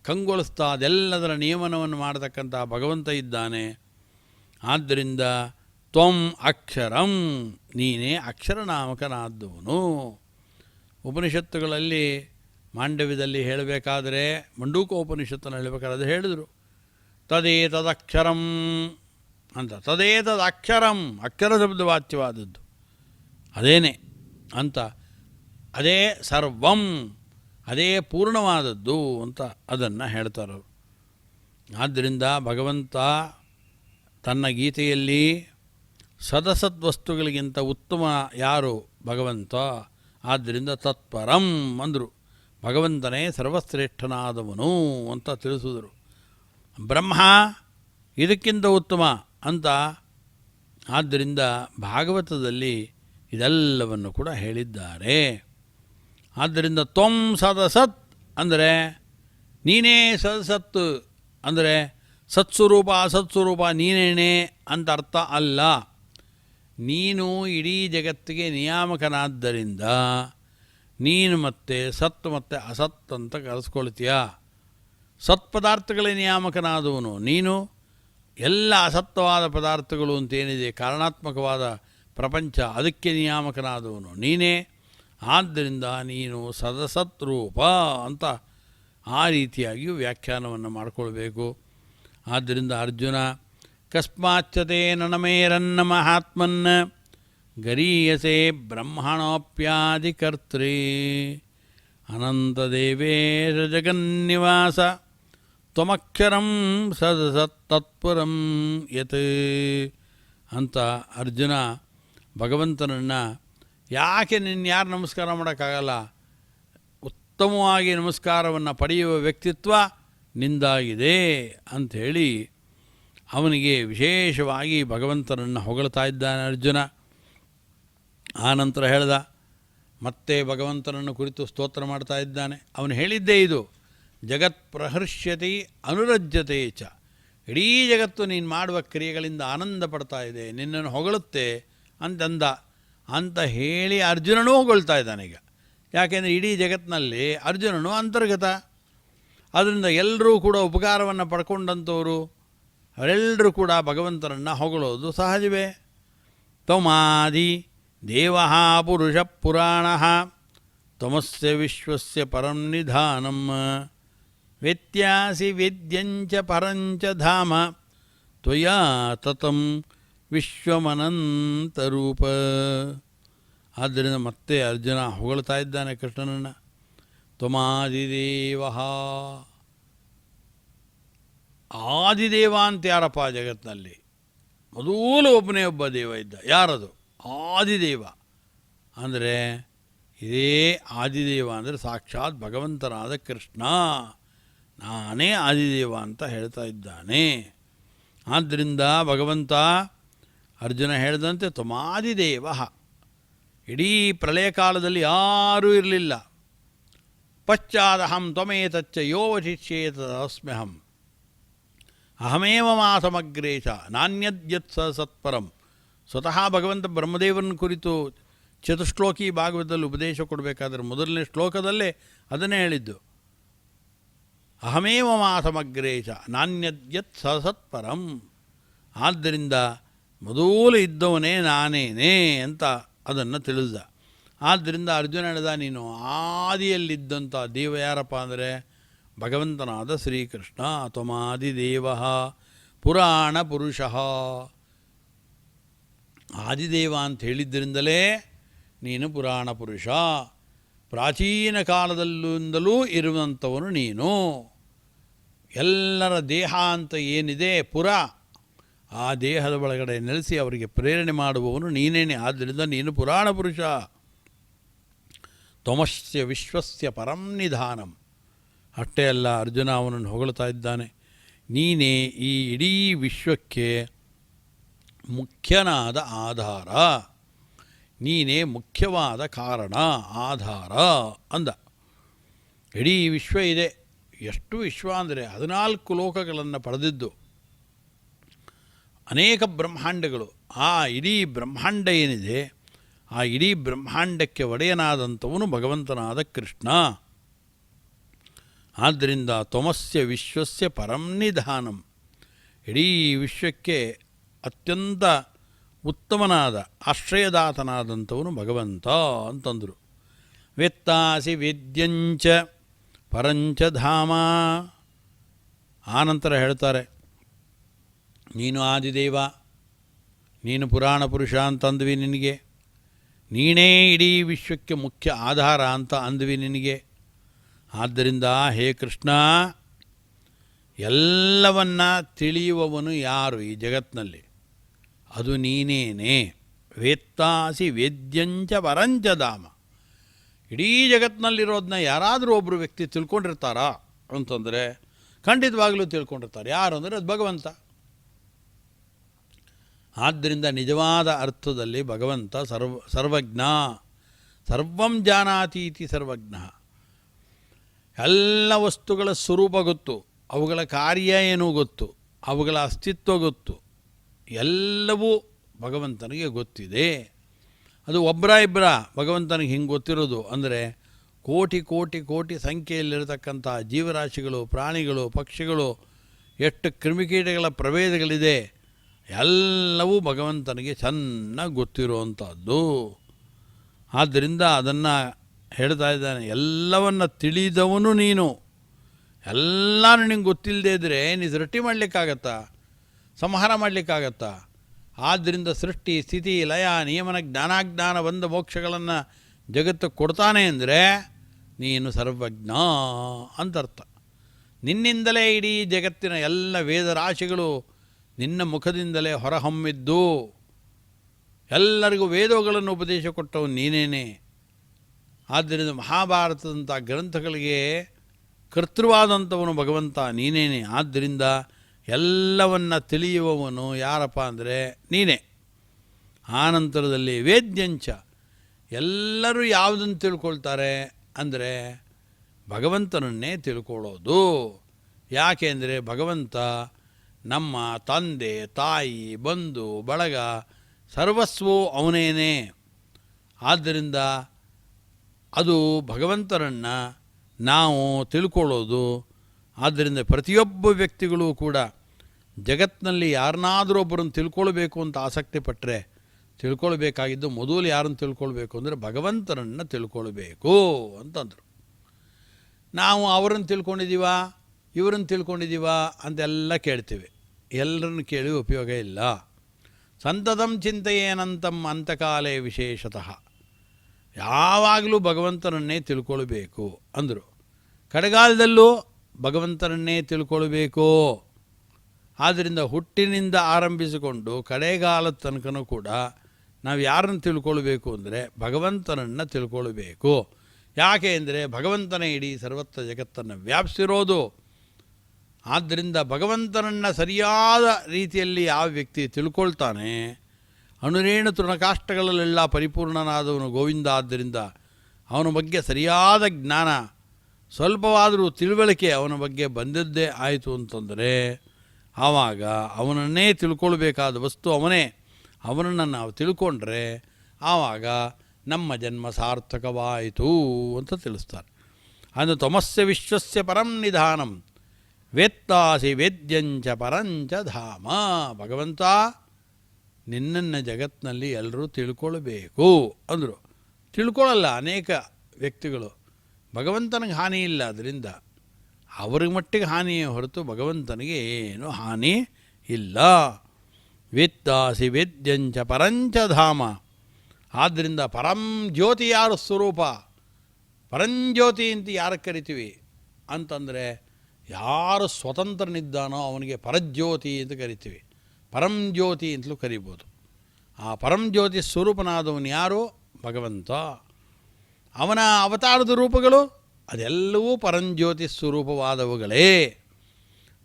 ಕಂಗೊಳಿಸ್ತಾ ಅದೆಲ್ಲದರ ನಿಯಮನವನ್ನು ಮಾಡತಕ್ಕಂಥ ಭಗವಂತ ಇದ್ದಾನೆ. ಆದ್ದರಿಂದ ತ್ವಂ ಅಕ್ಷರಂ, ನೀನೇ ಅಕ್ಷರನಾಮಕನಾದವನು. ಉಪನಿಷತ್ತುಗಳಲ್ಲಿ ಮಾಂಡವ್ಯದಲ್ಲಿ ಹೇಳಬೇಕಾದರೆ, ಮಂಡೂಕೋಪನಿಷತ್ತನ್ನು ಹೇಳಬೇಕಾದ್ರೆ ಅದು ಹೇಳಿದರು, ತದೇತದಕ್ಷರಂ ಅಂತ. ತದೇತದಕ್ಷರಂ, ಅಕ್ಷರ ಶಬ್ದವಾಚ್ಯವಾದದ್ದು ಅದೇನೇ ಅಂತ. ಅದೇ ಸರ್ವಂ, ಅದೇ ಪೂರ್ಣವಾದದ್ದು ಅಂತ ಅದನ್ನು ಹೇಳ್ತಾರವರು. ಆದ್ದರಿಂದ ಭಗವಂತ ತನ್ನ ಗೀತೆಯಲ್ಲಿ ಸದಸದ್ವಸ್ತುಗಳಿಗಿಂತ ಉತ್ತಮ ಯಾರು? ಭಗವಂತ. ಆದ್ದರಿಂದ ತತ್ಪರಂ ಅಂದರು. ಭಗವಂತನೇ ಸರ್ವಶ್ರೇಷ್ಠನಾದವನು ಅಂತ ತಿಳಿಸಿದರು. ಬ್ರಹ್ಮ ಇದಕ್ಕಿಂತ ಉತ್ತಮ ಅಂತ. ಆದ್ದರಿಂದ ಭಾಗವತದಲ್ಲಿ ಇದೆಲ್ಲವನ್ನು ಕೂಡ ಹೇಳಿದ್ದಾರೆ. ಆದ್ದರಿಂದ ತ್ವಂ ಸದಸತ್ ಅಂದರೆ ನೀನೇ ಸತ್ಸತ್ತು ಅಂದರೆ ಸತ್ಸ್ವರೂಪ ಅಸತ್ಸ್ವರೂಪ ನೀನೇನೇ ಅಂತ ಅರ್ಥ ಅಲ್ಲ. ನೀನು ಇಡೀ ಜಗತ್ತಿಗೆ ನಿಯಾಮಕನಾದ್ದರಿಂದ ನೀನು ಮತ್ತೆ ಸತ್ ಮತ್ತು ಅಸತ್ ಅಂತ ಕರೆಸ್ಕೊಳ್ತೀಯ. ಸತ್ಪದಾರ್ಥಗಳ ನಿಯಾಮಕನಾದವನು ನೀನು, ಎಲ್ಲ ಅಸತ್ವವಾದ ಪದಾರ್ಥಗಳು ಅಂತೇನಿದೆ ಕಾರಣಾತ್ಮಕವಾದ ಪ್ರಪಂಚ ಅದಕ್ಕೆ ನಿಯಾಮಕನಾದವನು ನೀನೇ. ಆದ್ದರಿಂದ ನೀನು ಸದಸತ್ ರೂಪ ಅಂತ ಆ ರೀತಿಯಾಗಿಯೂ ವ್ಯಾಖ್ಯಾನವನ್ನು ಮಾಡಿಕೊಳ್ಬೇಕು. ಆದ್ದರಿಂದ ಅರ್ಜುನ ಕಸ್ಮಾಚ್ಚತೆ ನನಮೇರನ್ನ ಮಹಾತ್ಮನ್ನ ಗರೀಯಸೆ ಬ್ರಹ್ಮಣೋಪ್ಯಾದಿಕರ್ತೃ ಅನಂತದೇವೇಶ ಜಗನ್ನಿವಾಸ ತ್ವಮಕ್ಷರಂ ಸದಸತ್ತತ್ಪುರಂ ಯತ್ ಅಂತ ಅರ್ಜುನ ಭಗವಂತನನ್ನು ಯಾಕೆ ಯಾರು ನಮಸ್ಕಾರ ಮಾಡೋಕ್ಕಾಗಲ್ಲ, ಉತ್ತಮವಾಗಿ ನಮಸ್ಕಾರವನ್ನು ಪಡೆಯುವ ವ್ಯಕ್ತಿತ್ವ ನಿಂದಾಗಿದೆ ಅಂಥೇಳಿ ಅವನಿಗೆ ವಿಶೇಷವಾಗಿ ಭಗವಂತನನ್ನು ಹೊಗಳ್ತಾ ಇದ್ದಾನೆ ಅರ್ಜುನ. ಆನಂತರ ಹೇಳ್ದ, ಮತ್ತೆ ಭಗವಂತನನ್ನು ಕುರಿತು ಸ್ತೋತ್ರ ಮಾಡ್ತಾ ಇದ್ದಾನೆ. ಅವನು ಹೇಳಿದ್ದೇ ಇದು, ಜಗತ್ ಪ್ರಹರ್ಷ್ಯತಿ ಅನುರಜ್ಯತೆ ಚ, ಇಡೀ ಜಗತ್ತು ನೀನು ಮಾಡುವ ಕ್ರಿಯೆಗಳಿಂದ ಆನಂದ ಪಡ್ತಾ ಇದೆ, ನಿನ್ನನ್ನು ಹೊಗಳುತ್ತೆ ಅಂತಂದ ಅಂತ ಹೇಳಿ ಅರ್ಜುನನೂ ಹೊಗಳ್ತಾ ಇದ್ದಾನೆ ಈಗ. ಯಾಕೆಂದರೆ ಇಡೀ ಜಗತ್ತಿನಲ್ಲಿ ಅರ್ಜುನನು ಅಂತರ್ಗತ. ಅದರಿಂದ ಎಲ್ಲರೂ ಕೂಡ ಉಪಕಾರವನ್ನು ಪಡ್ಕೊಂಡಂಥವರು ಅವರೆಲ್ಲರೂ ಕೂಡ ಭಗವಂತನನ್ನು ಹೊಗಳೋದು ಸಹಜವೇ. ತ್ವಮಾದಿ ದೇವಃ ಪುರುಷ ಪುರಾಣಃ ತ್ವಮಸ್ಯ ವಿಶ್ವಸ್ಯ ಪರಂ ನಿಧಾನಂ ವೇತ್ಯಾಸಿ ವೇದ್ಯಂಚ ಪರಂಚ ಧಾಮ ತ್ವಯಾ ತತಂ ವಿಶ್ವಮನಂತರೂಪ. ಆದ್ದರಿಂದ ಮತ್ತೆ ಅರ್ಜುನ ಹೊಗಳ್ತಾ ಇದ್ದಾನೆ ಕೃಷ್ಣನನ್ನು. ತ್ವಮಾದಿದೇವ, ಆದಿದೇವ ಅಂತ ಯಾರಪ್ಪ ಜಗತ್ತಿನಲ್ಲಿ? ಮೊದಲು ಒಬ್ಬನೇ ಒಬ್ಬ ದೇವ ಇದ್ದ. ಯಾರದು? ಆದಿದೇವ ಅಂದರೆ ಇದೇ ಆದಿದೇವ ಅಂದರೆ ಸಾಕ್ಷಾತ್ ಭಗವಂತನಾದ ಕೃಷ್ಣ, ನಾನೇ ಆದಿದೇವ ಅಂತ ಹೇಳ್ತಾ ಇದ್ದಾನೆ. ಆದ್ದರಿಂದ ಭಗವಂತ ಅರ್ಜುನ ಹೇಳಿದಂತೆ ತ್ವಮಾದಿದೇವ, ಇಡೀ ಪ್ರಳಯ ಕಾಲದಲ್ಲಿ ಯಾರೂ ಇರಲಿಲ್ಲ. ಪಶ್ಚಾದಹಂ ತ್ವಮೇತಚ್ಚ ಯೋವಶಿಷ್ಯೇತಸ್ಮ್ಯಹಂ ಅಹಮೇವ ಮಾಸಮಗ್ರೇಶ ನಾಣ್ಯದ್ಯತ್ ಸ ಸತ್ಪರಂ. ಸ್ವತಃ ಭಗವಂತ ಬ್ರಹ್ಮದೇವರನ್ನು ಕುರಿತು ಚತುಶ್ಲೋಕಿ ಭಾಗವತದಲ್ಲಿ ಉಪದೇಶ ಕೊಡಬೇಕಾದ್ರೆ ಮೊದಲನೇ ಶ್ಲೋಕದಲ್ಲೇ ಅದನ್ನೇ ಹೇಳಿದ್ದು, ಅಹಮೇವ ಮಾಸಮಗ್ರೇಶ ನಾಣ್ಯದ್ಯತ್ ಸ ಸತ್ಪರಂ. ಆದ್ದರಿಂದ ಮೊದಲು ಇದ್ದವನೇ ನಾನೇನೇ ಅಂತ ಅದನ್ನು ತಿಳಿದ. ಆದ್ದರಿಂದ ಅರ್ಜುನ ಹೇಳಿದ, ನೀನು ಆದಿಯಲ್ಲಿದ್ದಂಥ ದೇವ ಯಾರಪ್ಪ ಅಂದರೆ ಭಗವಂತನಾದ ಶ್ರೀಕೃಷ್ಣ. ತ್ವಮಾದಿದೇವ ಪುರಾಣ ಪುರುಷ. ಆದಿದೇವ ಅಂತ ಹೇಳಿದ್ದರಿಂದಲೇ ನೀನು ಪುರಾಣ ಪುರುಷ, ಪ್ರಾಚೀನ ಕಾಲದಲ್ಲಿಂದಲೂ ಇರುವಂಥವನು ನೀನು. ಎಲ್ಲರ ದೇಹ ಅಂತ ಏನಿದೆ ಪುರ, ಆ ದೇಹದ ಒಳಗಡೆ ನೆಲೆಸಿ ಅವರಿಗೆ ಪ್ರೇರಣೆ ಮಾಡುವವನು ನೀನೇನೆ. ಆದ್ದರಿಂದ ನೀನು ಪುರಾಣ ಪುರುಷ. ತ್ವಮಸ್ಯ ವಿಶ್ವಸ್ಯ ಪರಂ ನಿಧಾನಂ. ಅಷ್ಟೇ ಅಲ್ಲ, ಅರ್ಜುನ ಅವನನ್ನು ಹೊಗಳ್ತಾ ಇದ್ದಾನೆ, ನೀನೇ ಈ ಇಡೀ ವಿಶ್ವಕ್ಕೆ ಮುಖ್ಯನಾದ ಆಧಾರ, ನೀನೇ ಮುಖ್ಯವಾದ ಕಾರಣ, ಆಧಾರ ಅಂದ. ಇಡೀ ವಿಶ್ವ ಇದೆ. ಎಷ್ಟು ವಿಶ್ವ ಅಂದರೆ 14 ಲೋಕಗಳನ್ನು ಪಡೆದಿದ್ದು, ಅನೇಕ ಬ್ರಹ್ಮಾಂಡಗಳು. ಆ ಇಡೀ ಬ್ರಹ್ಮಾಂಡ ಏನಿದೆ, ಆ ಇಡೀ ಬ್ರಹ್ಮಾಂಡಕ್ಕೆ ಒಡೆಯನಾದಂಥವನು ಭಗವಂತನಾದ ಕೃಷ್ಣ. ಆದ್ದರಿಂದ ತ್ವಮಸ್ಯ ವಿಶ್ವಸ್ಯ ಪರಂ ನಿಧಾನಂ, ಇಡೀ ವಿಶ್ವಕ್ಕೆ ಅತ್ಯಂತ ಉತ್ತಮನಾದ ಆಶ್ರಯದಾತನಾದಂಥವನು ಭಗವಂತ ಅಂತಂದರು. ವೇತ್ತಾಸಿ ವೇದ್ಯಂಚ ಪರಂಚ ಧಾಮ. ಆನಂತರ ಹೇಳ್ತಾರೆ, ನೀನು ಆದಿದೇವ, ನೀನು ಪುರಾಣ ಪುರುಷ ಅಂತಂದ್ವಿ ನಿನಗೆ, ನೀನೇ ಇಡೀ ವಿಶ್ವಕ್ಕೆ ಮುಖ್ಯ ಆಧಾರ ಅಂತ ಅಂದ್ವಿ ನಿನಗೆ. ಆದ್ದರಿಂದ ಹೇ ಕೃಷ್ಣ, ಎಲ್ಲವನ್ನ ತಿಳಿಯುವವನು ಯಾರು ಈ ಜಗತ್ತಿನಲ್ಲಿ? ಅದು ನೀನೇನೆ. ವೇತ್ತಾಸಿ ವೇದ್ಯಂಚ ಪರಂಚ ಧಾಮ. ಇಡೀ ಜಗತ್ತಿನಲ್ಲಿರೋದನ್ನ ಯಾರಾದರೂ ಒಬ್ಬರು ವ್ಯಕ್ತಿ ತಿಳ್ಕೊಂಡಿರ್ತಾರಾ ಅಂತಂದರೆ ಖಂಡಿತವಾಗಲೂ ತಿಳ್ಕೊಂಡಿರ್ತಾರೆ. ಯಾರು ಅಂದರೆ ಅದು ಭಗವಂತ. ಆದ್ದರಿಂದ ನಿಜವಾದ ಅರ್ಥದಲ್ಲಿ ಭಗವಂತ ಸರ್ವಜ್ಞ, ಸರ್ವಂ ಜಾನಾತಿ ಇತಿ ಸರ್ವಜ್ಞ. ಎಲ್ಲ ವಸ್ತುಗಳ ಸ್ವರೂಪ ಗೊತ್ತು, ಅವುಗಳ ಕಾರ್ಯ ಏನೂ ಗೊತ್ತು, ಅವುಗಳ ಅಸ್ತಿತ್ವ ಗೊತ್ತು, ಎಲ್ಲವೂ ಭಗವಂತನಿಗೆ ಗೊತ್ತಿದೆ. ಅದು ಒಬ್ಬರ ಇಬ್ಬರ ಭಗವಂತನಿಗೆ ಹಿಂಗೆ ಗೊತ್ತಿರೋದು ಅಂದರೆ ಕೋಟಿ ಕೋಟಿ ಕೋಟಿ ಸಂಖ್ಯೆಯಲ್ಲಿರತಕ್ಕಂಥ ಜೀವರಾಶಿಗಳು, ಪ್ರಾಣಿಗಳು, ಪಕ್ಷಿಗಳು, ಎಷ್ಟು ಕ್ರಿಮಿಕೀಟಗಳ ಪ್ರಭೇದಗಳಿದೆ ಎಲ್ಲವೂ ಭಗವಂತನಿಗೆ ಚೆನ್ನಾಗಿ ಗೊತ್ತಿರುವಂಥದ್ದು. ಆದ್ದರಿಂದ ಅದನ್ನು ಹೇಳ್ತಾ ಇದ್ದಾನೆ, ಎಲ್ಲವನ್ನು ತಿಳಿದವನು ನೀನು. ಎಲ್ಲನೂ ನಿಂಗೆ ಗೊತ್ತಿಲ್ಲದೆ ಇದ್ದರೆ ನೀನು ಸೃಷ್ಟಿ ಮಾಡಲಿಕ್ಕಾಗತ್ತಾ, ಸಂಹಾರ ಮಾಡಲಿಕ್ಕಾಗತ್ತಾ? ಆದ್ದರಿಂದ ಸೃಷ್ಟಿ, ಸ್ಥಿತಿ, ಲಯ, ನಿಯಮನ, ಜ್ಞಾನಾಜ್ಞಾನ ಬಂದ ಮೋಕ್ಷಗಳನ್ನು ಜಗತ್ತು ಕೊಡ್ತಾನೆ ಅಂದರೆ ನೀನು ಸರ್ವಜ್ಞ ಅಂತರ್ಥ. ನಿನ್ನಿಂದಲೇ ಇಡೀ ಜಗತ್ತಿನ ಎಲ್ಲ ವೇದರಾಶಿಗಳು ನಿನ್ನ ಮುಖದಿಂದಲೇ ಹೊರಹೊಮ್ಮಿದ್ದು, ಎಲ್ಲರಿಗೂ ವೇದಗಳನ್ನು ಉಪದೇಶ ಕೊಟ್ಟವು ನೀನೇನೆ. ಆದ್ದರಿಂದ ಮಹಾಭಾರತದಂಥ ಗ್ರಂಥಗಳಿಗೆ ಕರ್ತೃವಾದಂಥವನು ಭಗವಂತ ನೀನೇನೆ. ಆದ್ದರಿಂದ ಎಲ್ಲವನ್ನು ತಿಳಿಯುವವನು ಯಾರಪ್ಪ ಅಂದರೆ ನೀನೇ. ಆನಂತರದಲ್ಲಿ ವೇದ್ಯಂಚ, ಎಲ್ಲರೂ ಯಾವುದನ್ನು ತಿಳ್ಕೊಳ್ತಾರೆ ಅಂದರೆ ಭಗವಂತನನ್ನೇ ತಿಳ್ಕೊಳ್ಳೋದು. ಯಾಕೆ ಅಂದರೆ ಭಗವಂತ ನಮ್ಮ ತಂದೆ, ತಾಯಿ, ಬಂಧು, ಬಳಗ ಸರ್ವಸ್ವೂ ಅವನೇನೇ. ಆದ್ದರಿಂದ ಅದು ಭಗವಂತನನ್ನು ನಾವು ತಿಳ್ಕೊಳ್ಳೋದು. ಆದ್ದರಿಂದ ಪ್ರತಿಯೊಬ್ಬ ವ್ಯಕ್ತಿಗಳು ಕೂಡ ಜಗತ್ತಿನಲ್ಲಿ ಯಾರನ್ನಾದರೂ ಒಬ್ಬರನ್ನು ತಿಳ್ಕೊಳ್ಬೇಕು ಅಂತ ಆಸಕ್ತಿ ಪಟ್ಟರೆ ತಿಳ್ಕೊಳ್ಬೇಕಾಗಿದ್ದು ಮೊದಲು ಯಾರನ್ನು ತಿಳ್ಕೊಳ್ಬೇಕು ಅಂದರೆ ಭಗವಂತನನ್ನು ತಿಳ್ಕೊಳ್ಬೇಕು ಅಂತಂದರು. ನಾವು ಅವರನ್ನು ತಿಳ್ಕೊಂಡಿದ್ದೀವ, ಇವರನ್ನು ತಿಳ್ಕೊಂಡಿದ್ದೀವ ಅಂತೆಲ್ಲ ಕೇಳ್ತೀವಿ. ಎಲ್ಲರನ್ನು ಕೇಳಿ ಉಪಯೋಗ ಇಲ್ಲ. ಸಂತತಂ ಚಿಂತೆಯೇನಂತಂ ಅಂತಕಾಲೇ ವಿಶೇಷತಃ, ಯಾವಾಗಲೂ ಭಗವಂತನನ್ನೇ ತಿಳ್ಕೊಳ್ಬೇಕು ಅಂದರು. ಕಡೆಗಾಲದಲ್ಲೂ ಭಗವಂತನನ್ನೇ ತಿಳ್ಕೊಳ್ಬೇಕು. ಆದ್ದರಿಂದ ಹುಟ್ಟಿನಿಂದ ಆರಂಭಿಸಿಕೊಂಡು ಕಡೆಗಾಲದ ತನಕನೂ ಕೂಡ ನಾವು ಯಾರನ್ನು ತಿಳ್ಕೊಳ್ಬೇಕು ಅಂದರೆ ಭಗವಂತನನ್ನು ತಿಳ್ಕೊಳ್ಬೇಕು. ಯಾಕೆ ಅಂದರೆ ಭಗವಂತನೇ ಇಡೀ ಸರ್ವತ್ರ ಜಗತ್ತನ್ನು ವ್ಯಾಪಿಸಿರೋದು. ಆದ್ದರಿಂದ ಭಗವಂತನನ್ನು ಸರಿಯಾದ ರೀತಿಯಲ್ಲಿ ಯಾವ ವ್ಯಕ್ತಿ ತಿಳ್ಕೊಳ್ತಾನೆ, ಅಣುರೇಣು ತೃಣಕಾಷ್ಟಗಳಲ್ಲೆಲ್ಲ ಪರಿಪೂರ್ಣನಾದವನು ಗೋವಿಂದ. ಆದ್ದರಿಂದ ಅವನ ಬಗ್ಗೆ ಸರಿಯಾದ ಜ್ಞಾನ, ಸ್ವಲ್ಪವಾದರೂ ತಿಳುವಳಿಕೆ ಅವನ ಬಗ್ಗೆ ಬಂದದ್ದೇ ಆಯಿತು ಅಂತಂದರೆ ಆವಾಗ ಅವನನ್ನೇ ತಿಳ್ಕೊಳ್ಬೇಕಾದ ವಸ್ತು ಅವನೇ. ಅವನನ್ನು ನಾವು ತಿಳ್ಕೊಂಡ್ರೆ ಆವಾಗ ನಮ್ಮ ಜನ್ಮ ಸಾರ್ಥಕವಾಯಿತು ಅಂತ ತಿಳಿಸ್ತಾರೆ. ಅದು ತಮಸ್ಯ ವಿಶ್ವಸ್ಯ ಪರಂ ನಿಧಾನಂ ವೇತ್ತಾಸಿ ವೇದ್ಯಂಚ ಪರಂಚ ಧಾಮ. ಭಗವಂತ ನಿನ್ನನ್ನು ಜಗತ್ತಿನಲ್ಲಿ ಎಲ್ಲರೂ ತಿಳ್ಕೊಳ್ಬೇಕು ಅಂದರು. ತಿಳ್ಕೊಳ್ಳಲ್ಲ ಅನೇಕ ವ್ಯಕ್ತಿಗಳು. ಭಗವಂತನಿಗೆ ಹಾನಿ ಇಲ್ಲ, ಅದರಿಂದ ಅವ್ರಿಗೆ ಮಟ್ಟಿಗೆ ಹಾನಿಯೇ ಹೊರತು ಭಗವಂತನಿಗೆ ಏನು ಹಾನಿ ಇಲ್ಲ. ವೇತ್ತಾಸಿ ವೇದ್ಯಂಚ ಪರಂಚ ಧಾಮ. ಆದ್ದರಿಂದ ಪರಂ ಜ್ಯೋತಿ ಯಾರು ಸ್ವರೂಪ, ಪರಂಜ್ಯೋತಿ ಅಂತ ಯಾರು ಕರಿತೀವಿ ಅಂತಂದರೆ ಯಾರು ಸ್ವತಂತ್ರನಿದ್ದಾನೋ ಅವನಿಗೆ ಪರಜ್ಯೋತಿ ಅಂತ ಕರಿತೀವಿ. ಪರಂಜ್ಯೋತಿ ಅಂತಲೂ ಕರಿಬೋದು. ಆ ಪರಂಜ್ಯೋತಿ ಸ್ವರೂಪನಾದವನು ಯಾರು? ಭಗವಂತ. ಅವನ ಅವತಾರದ ರೂಪಗಳು ಅದೆಲ್ಲವೂ ಪರಂಜ್ಯೋತಿ ಸ್ವರೂಪವಾದವುಗಳೇ.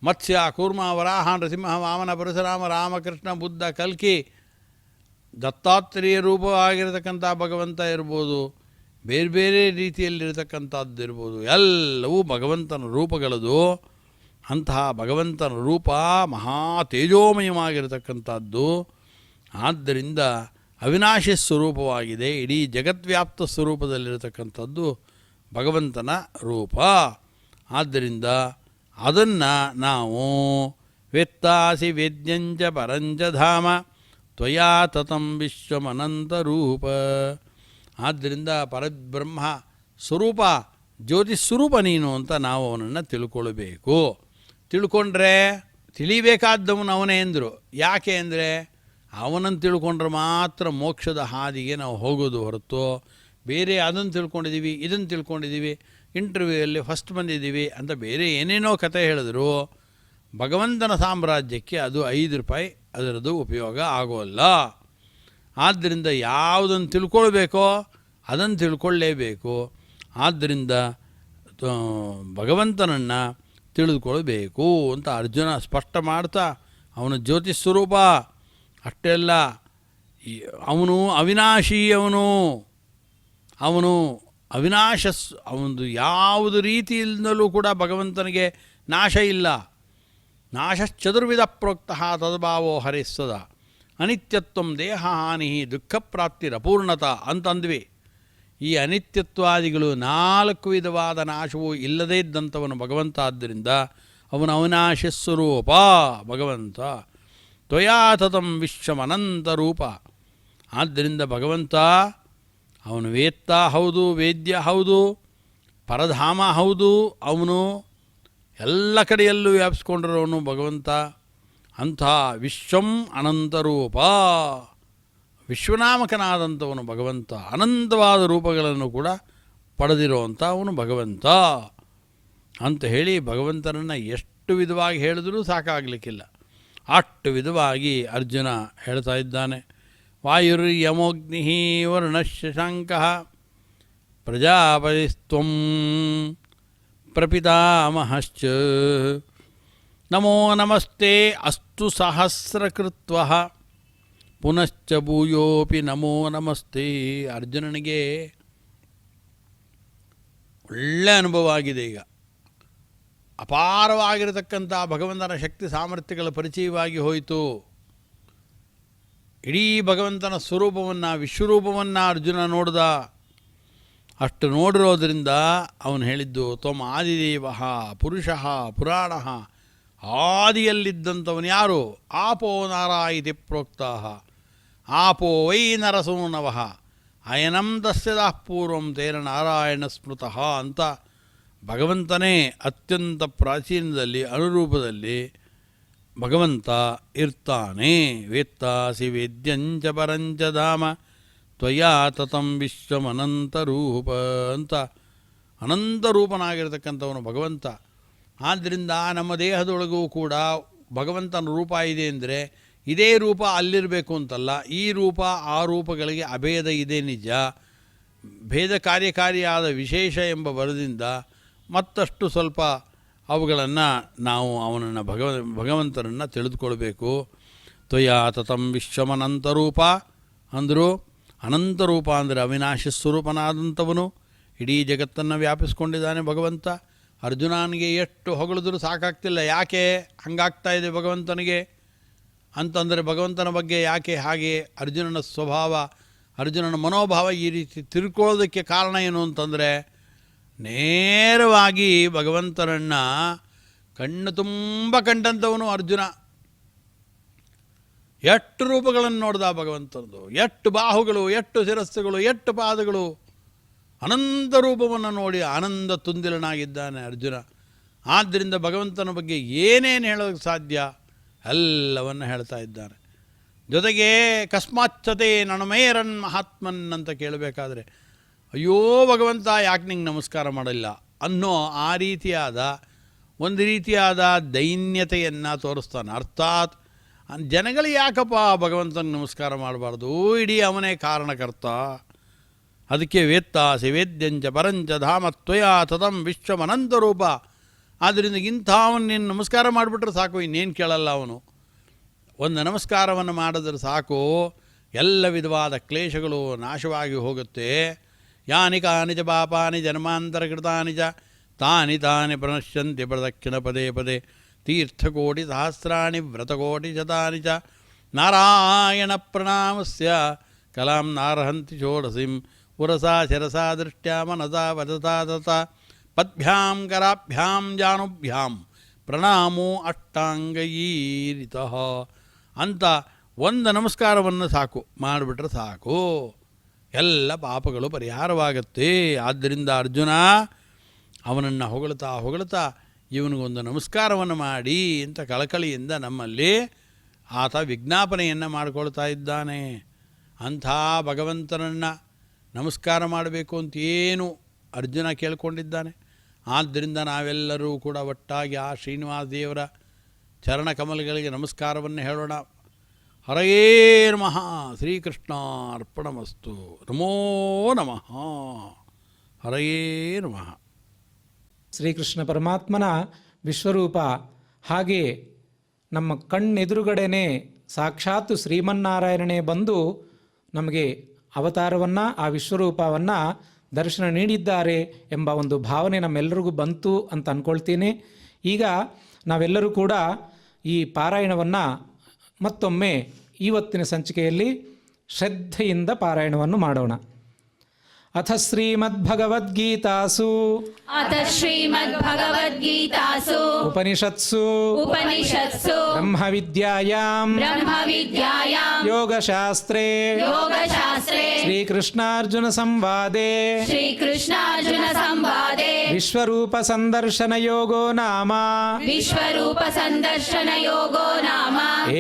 ಮತ್ಸ್ಯ, ಕೂರ್ಮ, ವರಾಹ, ನರಸಿಂಹ, ವಾಮನ, ಪರಶುರಾಮ, ರಾಮಕೃಷ್ಣ, ಬುದ್ಧ, ಕಲ್ಕಿ, ದತ್ತಾತ್ರೇಯ ರೂಪವಾಗಿರತಕ್ಕಂಥ ಭಗವಂತ ಇರ್ಬೋದು, ಬೇರೆ ಬೇರೆ ರೀತಿಯಲ್ಲಿರತಕ್ಕಂಥದ್ದು ಇರ್ಬೋದು, ಎಲ್ಲವೂ ಭಗವಂತನ ರೂಪಗಳದು. ಅಂತಹ ಭಗವಂತನ ರೂಪ ಮಹಾ ತೇಜೋಮಯವಾಗಿರತಕ್ಕಂಥದ್ದು. ಆದ್ದರಿಂದ ಅವಿನಾಶಿ ಸ್ವರೂಪವಾಗಿದೆ. ಇಡೀ ಜಗದ್ವ್ಯಾಪ್ತ ಸ್ವರೂಪದಲ್ಲಿರತಕ್ಕಂಥದ್ದು ಭಗವಂತನ ರೂಪ. ಆದ್ದರಿಂದ ಅದನ್ನು ನಾವು ವೇತ್ತಾಸಿ ವೇದ್ಯಂಚ ಪರಂಚ ಧಾಮ ತ್ವಯಾ ತತಂ ವಿಶ್ವಮನಂತರೂಪ. ಆದ್ದರಿಂದ ಪರಬ್ರಹ್ಮ ಸ್ವರೂಪ, ಜ್ಯೋತಿಸ್ವರೂಪ ನೀನು ಅಂತ ನಾವು ಅವನನ್ನು ತಿಳ್ಕೊಳ್ಬೇಕು. ತಿಳ್ಕೊಂಡ್ರೆ ತಿಳಿಬೇಕಾದ್ದವನು ಅವನೇ ಎಂದರು. ಯಾಕೆ ಅಂದರೆ ಅವನನ್ನು ತಿಳ್ಕೊಂಡ್ರೆ ಮಾತ್ರ ಮೋಕ್ಷದ ಹಾದಿಗೆ ನಾವು ಹೋಗೋದು ಹೊರತು ಬೇರೆ ಅದನ್ನು ತಿಳ್ಕೊಂಡಿದ್ದೀವಿ, ಇದನ್ನು ತಿಳ್ಕೊಂಡಿದ್ದೀವಿ, ಇಂಟರ್ವ್ಯೂಯಲ್ಲಿ ಫಸ್ಟ್ ಬಂದಿದ್ದೀವಿ ಅಂತ ಬೇರೆ ಏನೇನೋ ಕತೆ ಹೇಳಿದ್ರು ಭಗವಂತನ ಸಾಮ್ರಾಜ್ಯಕ್ಕೆ ಅದು 5 ರೂಪಾಯಿ ಅದರದ್ದು ಉಪಯೋಗ ಆಗೋಲ್ಲ. ಆದ್ದರಿಂದ ಯಾವುದನ್ನು ತಿಳ್ಕೊಳ್ಬೇಕೋ ಅದನ್ನು ತಿಳ್ಕೊಳ್ಳೇಬೇಕು. ಆದ್ದರಿಂದ ಭಗವಂತನನ್ನು ತಿಳಿದುಕೊಳ್ಬೇಕು ಅಂತ ಅರ್ಜುನ ಸ್ಪಷ್ಟ ಮಾಡ್ತಾ, ಅವನ ಜ್ಯೋತಿಸ್ವರೂಪ ಅಷ್ಟೇ ಅಲ್ಲ, ಅವನು ಅವಿನಾಶಿ, ಅವನು ಅವನದು ಯಾವುದು ರೀತಿಯಿಂದಲೂ ಕೂಡ ಭಗವಂತನಿಗೆ ನಾಶ ಇಲ್ಲ. ನಾಶಶ್ಚತುರ್ವಿಧ ಪ್ರೋಕ್ತಃ ತದ್ಭಾವೋ ಹರಿಸ್ಸದ ಅನಿತ್ಯತ್ವಂ ದೇಹ ಹಾನಿ ದುಃಖ ಪ್ರಾಪ್ತಿರಪೂರ್ಣತ ಅಂತಂದ್ವಿ. ಈ ಅನಿತ್ಯತ್ವಾದಿಗಳು 4 ವಿಧವಾದ ನಾಶವೂ ಇಲ್ಲದೇ ಇದ್ದಂಥವನು ಭಗವಂತ. ಆದ್ದರಿಂದ ಅವನು ಅವಿನಾಶಿ ಸ್ವರೂಪ ಭಗವಂತ. ತ್ವಯಾ ತತಂ ವಿಶ್ವಮನಂತ ರೂಪ. ಆದ್ದರಿಂದ ಭಗವಂತ ಅವನು ವೇತ್ತ ಹೌದು, ವೇದ್ಯ ಹೌದು, ಪರಧಾಮ ಹೌದು. ಅವನು ಎಲ್ಲ ಕಡೆಯಲ್ಲೂ ವ್ಯಾಪಿಸ್ಕೊಂಡಿರೋನು ಭಗವಂತ. ಅಂಥ ವಿಶ್ವಂ ಅನಂತರೂಪ, ವಿಶ್ವನಾಮಕನಾದಂಥವನು ಭಗವಂತ. ಅನಂತವಾದ ರೂಪಗಳನ್ನು ಕೂಡ ಪಡೆದಿರುವಂಥ ಅವನು ಭಗವಂತ ಅಂತ ಹೇಳಿ ಭಗವಂತನನ್ನು ಎಷ್ಟು ವಿಧವಾಗಿ ಹೇಳಿದ್ರೂ ಸಾಕಾಗಲಿಕ್ಕಿಲ್ಲ. ಅಷ್ಟು ವಿಧವಾಗಿ ಅರ್ಜುನ ಹೇಳ್ತಾ ಇದ್ದಾನೆ. ವಾಯುರ್ಯಮೋಗ್ನಿ ವರ್ಣಶಶಾಂಕಃ ಪ್ರಜಾಪತಿಸ್ತ್ವಂ ಪ್ರಪಿತಾಮಹಶ್ಚ ನಮೋ ನಮಸ್ತೆ ಅಸ್ತು ಸಹಸ್ರಕೃತ್ವಃ ಪುನಶ್ಚ ಭೂಯೋಪಿ ನಮೋ ನಮಸ್ತೆ. ಅರ್ಜುನನಿಗೆ ಒಳ್ಳೆ ಅನುಭವ ಆಗಿದೆ. ಈಗ ಅಪಾರವಾಗಿರತಕ್ಕಂಥ ಭಗವಂತನ ಶಕ್ತಿ ಸಾಮರ್ಥ್ಯಗಳ ಪರಿಚಯವಾಗಿ ಹೋಯಿತು. ಇಡೀ ಭಗವಂತನ ಸ್ವರೂಪವನ್ನು, ವಿಶ್ವರೂಪವನ್ನು ಅರ್ಜುನ ನೋಡಿದ. ಅಷ್ಟು ನೋಡಿರೋದ್ರಿಂದ ಅವನು ಹೇಳಿದ್ದು ತ್ವಂ ಆದಿದೇವ ಪುರುಷಃ ಪುರಾಣ. ಆದಿಯಲ್ಲಿದ್ದಂಥವನು ಯಾರು? ಆಪೋ ನರ ಇತಿ ಪ್ರೋಕ್ತಃ. ಆಪೋ ವೈ ನರಸೂನವಃ ಅಯನಂ ತಸ್ಯದಃ ಪೂರ್ವಂ ತೇನ ನಾರಾಯಣ ಸ್ಮೃತಃ ಅಂತ ಭಗವಂತನೇ ಅತ್ಯಂತ ಪ್ರಾಚೀನದಲ್ಲಿ ಅನುರೂಪದಲ್ಲಿ ಭಗವಂತ ಇರ್ತಾನೆ. ವೇತ್ತಾಸಿ ವೇದ್ಯಂಚ ಪರಂಚ ಧಾಮ ತ್ವಯಾ ತತಂ ವಿಶ್ವಮನಂತರೂಪ ಅಂತ ಅನಂತರೂಪನಾಗಿರ್ತಕ್ಕಂಥವನು ಭಗವಂತ. ಆದ್ದರಿಂದ ನಮ್ಮ ದೇಹದೊಳಗೂ ಕೂಡ ಭಗವಂತನ ರೂಪ ಇದೆ ಅಂದರೆ ಇದೇ ರೂಪ ಅಲ್ಲಿರಬೇಕು ಅಂತಲ್ಲ. ಈ ರೂಪ ಆ ರೂಪಗಳಿಗೆ ಅಭೇದ ಇದೆ ನಿಜ. ಭೇದ ಕಾರ್ಯಕಾರಿಯಾದ ವಿಶೇಷ ಎಂಬ ಬರದಿಂದ ಮತ್ತಷ್ಟು ಸ್ವಲ್ಪ ಅವುಗಳನ್ನು ನಾವು ಅವನನ್ನು ಭಗವಂತನನ್ನು ತಿಳಿದುಕೊಳ್ಬೇಕು. ತ್ವಯಾ ತತಂ ವಿಶ್ವಮನಂತರೂಪ ಅಂದರು. ಅನಂತರೂಪ ಅಂದರೆ ಅವಿನಾಶಿ ಸ್ವರೂಪನಾದಂಥವನು. ಇಡೀ ಜಗತ್ತನ್ನು ವ್ಯಾಪಿಸ್ಕೊಂಡಿದ್ದಾನೆ ಭಗವಂತ. ಅರ್ಜುನನಿಗೆ ಎಷ್ಟು ಹೊಗಳಿದ್ರೂ ಸಾಕಾಗ್ತಿಲ್ಲ. ಯಾಕೆ ಹಂಗಾಗ್ತಾ ಇದೆ ಭಗವಂತನಿಗೆ ಅಂತಂದರೆ ಭಗವಂತನ ಬಗ್ಗೆ ಯಾಕೆ ಹಾಗೆ ಅರ್ಜುನನ ಸ್ವಭಾವ, ಅರ್ಜುನನ ಮನೋಭಾವ ಈ ರೀತಿ ತಿಳ್ಕೊಳ್ಳೋದಕ್ಕೆ ಕಾರಣ ಏನು ಅಂತಂದರೆ ನೇರವಾಗಿ ಭಗವಂತನನ್ನು ಕಣ್ಣು ತುಂಬ ಕಂಡಂಥವನು ಅರ್ಜುನ. ಎಷ್ಟು ರೂಪಗಳನ್ನು ನೋಡ್ದ ಭಗವಂತನದು, ಎಷ್ಟು ಬಾಹುಗಳು, ಎಷ್ಟು ಶಿರಸ್ಸುಗಳು, ಎಷ್ಟು ಪಾದಗಳು, ಅನಂತ ರೂಪವನ್ನು ನೋಡಿ ಆನಂದ ತುಂದಿಲನಾಗಿದ್ದಾನೆ ಅರ್ಜುನ. ಆದ್ದರಿಂದ ಭಗವಂತನ ಬಗ್ಗೆ ಏನೇನು ಹೇಳೋಕ್ಕೆ ಸಾಧ್ಯ ಎಲ್ಲವನ್ನು ಹೇಳ್ತಾ ಇದ್ದಾನೆ. ಜೊತೆಗೆ ಕಸ್ಮಾಚ್ಛತೆ ನಣಮೇರನ್ ಮಹಾತ್ಮನ್ ಅಂತ ಕೇಳಬೇಕಾದ್ರೆ ಅಯ್ಯೋ ಭಗವಂತ ಯಾಕೆ ನಿಂಗೆ ನಮಸ್ಕಾರ ಮಾಡಲ್ಲ ಅನ್ನೋ ಆ ರೀತಿಯಾದ ಒಂದು ರೀತಿಯಾದ ದೈನ್ಯತೆಯನ್ನು ತೋರಿಸ್ತಾನೆ. ಅರ್ಥಾತ್ ಜನಗಳು ಯಾಕಪ್ಪ ಭಗವಂತನಿಗೆ ನಮಸ್ಕಾರ ಮಾಡಬಾರ್ದು, ಇಡೀ ಅವನೇ ಕಾರಣಕರ್ತ. ಅದಕ್ಕೆ ವೇತ್ತಾಸಿ ವೇದ್ಯಂಚ ಪರಂಚ ಧಾಮ ತ್ವಯಾ ತತಂ ವಿಶ್ವಮನಂತರೂಪ. ಆದ್ದರಿಂದ ಇಂಥ ಅವನು ನೀನು ನಮಸ್ಕಾರ ಮಾಡಿಬಿಟ್ರೆ ಸಾಕು, ಇನ್ನೇನು ಕೇಳಲ್ಲ ಅವನು. ಒಂದು ನಮಸ್ಕಾರವನ್ನು ಮಾಡಿದ್ರೆ ಸಾಕು, ಎಲ್ಲ ವಿಧವಾದ ಕ್ಲೇಶಗಳು ನಾಶವಾಗಿ ಹೋಗುತ್ತೆ. ಯಾನಿ ಕಾನಿ ಚ ಪಾಪಾನಿ ಜನ್ಮಾಂತರಕೃತಾನಿ ಚ ತಾನಿ ತಾನಿ ಪ್ರಣಶ್ಯಂತಿ ಪ್ರದಕ್ಷಿಣ ಪದೇ ಪದೇ ತೀರ್ಥಕೋಟಿ ಸಹಸ್ರಾಣಿ ವ್ರತಕೋಟಿ ಶತಾನಿ ಚ ನಾರಾಯಣ ಪ್ರಣಾಮಸ್ಯ ಕಲಾಂ ನಾರ್ಹಂತಿ ಷೋಡಸಿಂ ಪುರಸಾ ಶಿರಸಾ ದೃಷ್ಟ್ಯಾ ಮನಸಾ ವದತಾ ತಥಾ ಪದ್ಭ್ಯಾಂ ಕರಾಭ್ಯಾಂ ಜಾನುಭ್ಯಾಂ ಪ್ರಣಾಮೋ ಅಷ್ಟಾಂಗೈರಿತಃ ಅಂತ ಒಂದು ನಮಸ್ಕಾರವನ್ನು ಸಾಕು ಮಾಡಿಬಿಟ್ರೆ ಸಾಕು, ಎಲ್ಲ ಪಾಪಗಳು ಪರಿಹಾರವಾಗುತ್ತೆ. ಆದ್ದರಿಂದ ಅರ್ಜುನ ಅವನನ್ನು ಹೊಗಳ್ತಾ ಹೊಗಳ್ತಾ ಇವನಿಗೊಂದು ನಮಸ್ಕಾರವನ್ನು ಮಾಡಿ ಅಂತ ಕಳಕಳಿಯಿಂದ ನಮ್ಮಲ್ಲಿ ಆತ ವಿಜ್ಞಾಪನೆಯನ್ನು ಮಾಡಿಕೊಳ್ತಾ ಇದ್ದಾನೆ. ಅಂಥ ಭಗವಂತನನ್ನು ನಮಸ್ಕಾರ ಮಾಡಬೇಕು ಅಂತೇನು ಅರ್ಜುನ ಕೇಳಿಕೊಂಡಿದ್ದಾನೆ. ಆದ್ದರಿಂದ ನಾವೆಲ್ಲರೂ ಕೂಡ ಒಟ್ಟಾಗಿ ಆ ಶ್ರೀನಿವಾಸ ದೇವರ ಚರಣ ಕಮಲಗಳಿಗೆ ನಮಸ್ಕಾರವನ್ನು ಹೇಳೋಣ. ಹರಯೇ ನಮಃ. ಶ್ರೀಕೃಷ್ಣ ಅರ್ಪಣಮಸ್ತು. ನಮೋ ನಮಃ. ಹರಯೇ ನಮಃ. ಶ್ರೀಕೃಷ್ಣ ಪರಮಾತ್ಮನ ವಿಶ್ವರೂಪ ಹಾಗೆ ನಮ್ಮ ಕಣ್ಣೆದುರುಗಡೆನೇ ಸಾಕ್ಷಾತ್ ಶ್ರೀಮನ್ನಾರಾಯಣನೇ ಬಂದು ನಮಗೆ ಅವತಾರವನ್ನು, ಆ ವಿಶ್ವರೂಪವನ್ನು ದರ್ಶನ ನೀಡಿದ್ದಾರೆ ಎಂಬ ಒಂದು ಭಾವನೆ ನಮ್ಮೆಲ್ಲರಿಗೂ ಬಂತು ಅಂತ ಅಂದ್ಕೊಳ್ತೀನಿ. ಈಗ ನಾವೆಲ್ಲರೂ ಕೂಡ ಈ ಪಾರಾಯಣವನ್ನು ಮತ್ತೊಮ್ಮೆ ಇವತ್ತಿನ ಸಂಚಿಕೆಯಲ್ಲಿ ಶ್ರದ್ಧೆಯಿಂದ ಪಾರಾಯಣವನ್ನು ಮಾಡೋಣ. ಅಥ ಶ್ರೀಮದ್ಭಗವದ್ಗೀತಾಸು ಉಪನಿಷತ್ಸು ಬ್ರಹ್ಮವಿದ್ಯಾಯಾಂ ಯೋಗಶಾಸ್ತ್ರೇ ಶ್ರೀಕೃಷ್ಣಾರ್ಜುನ ಸಂವಾದೇ ವಿಶ್ವರೂಪ ಸಂದರ್ಶನ ಯೋಗೋ ನಾಮ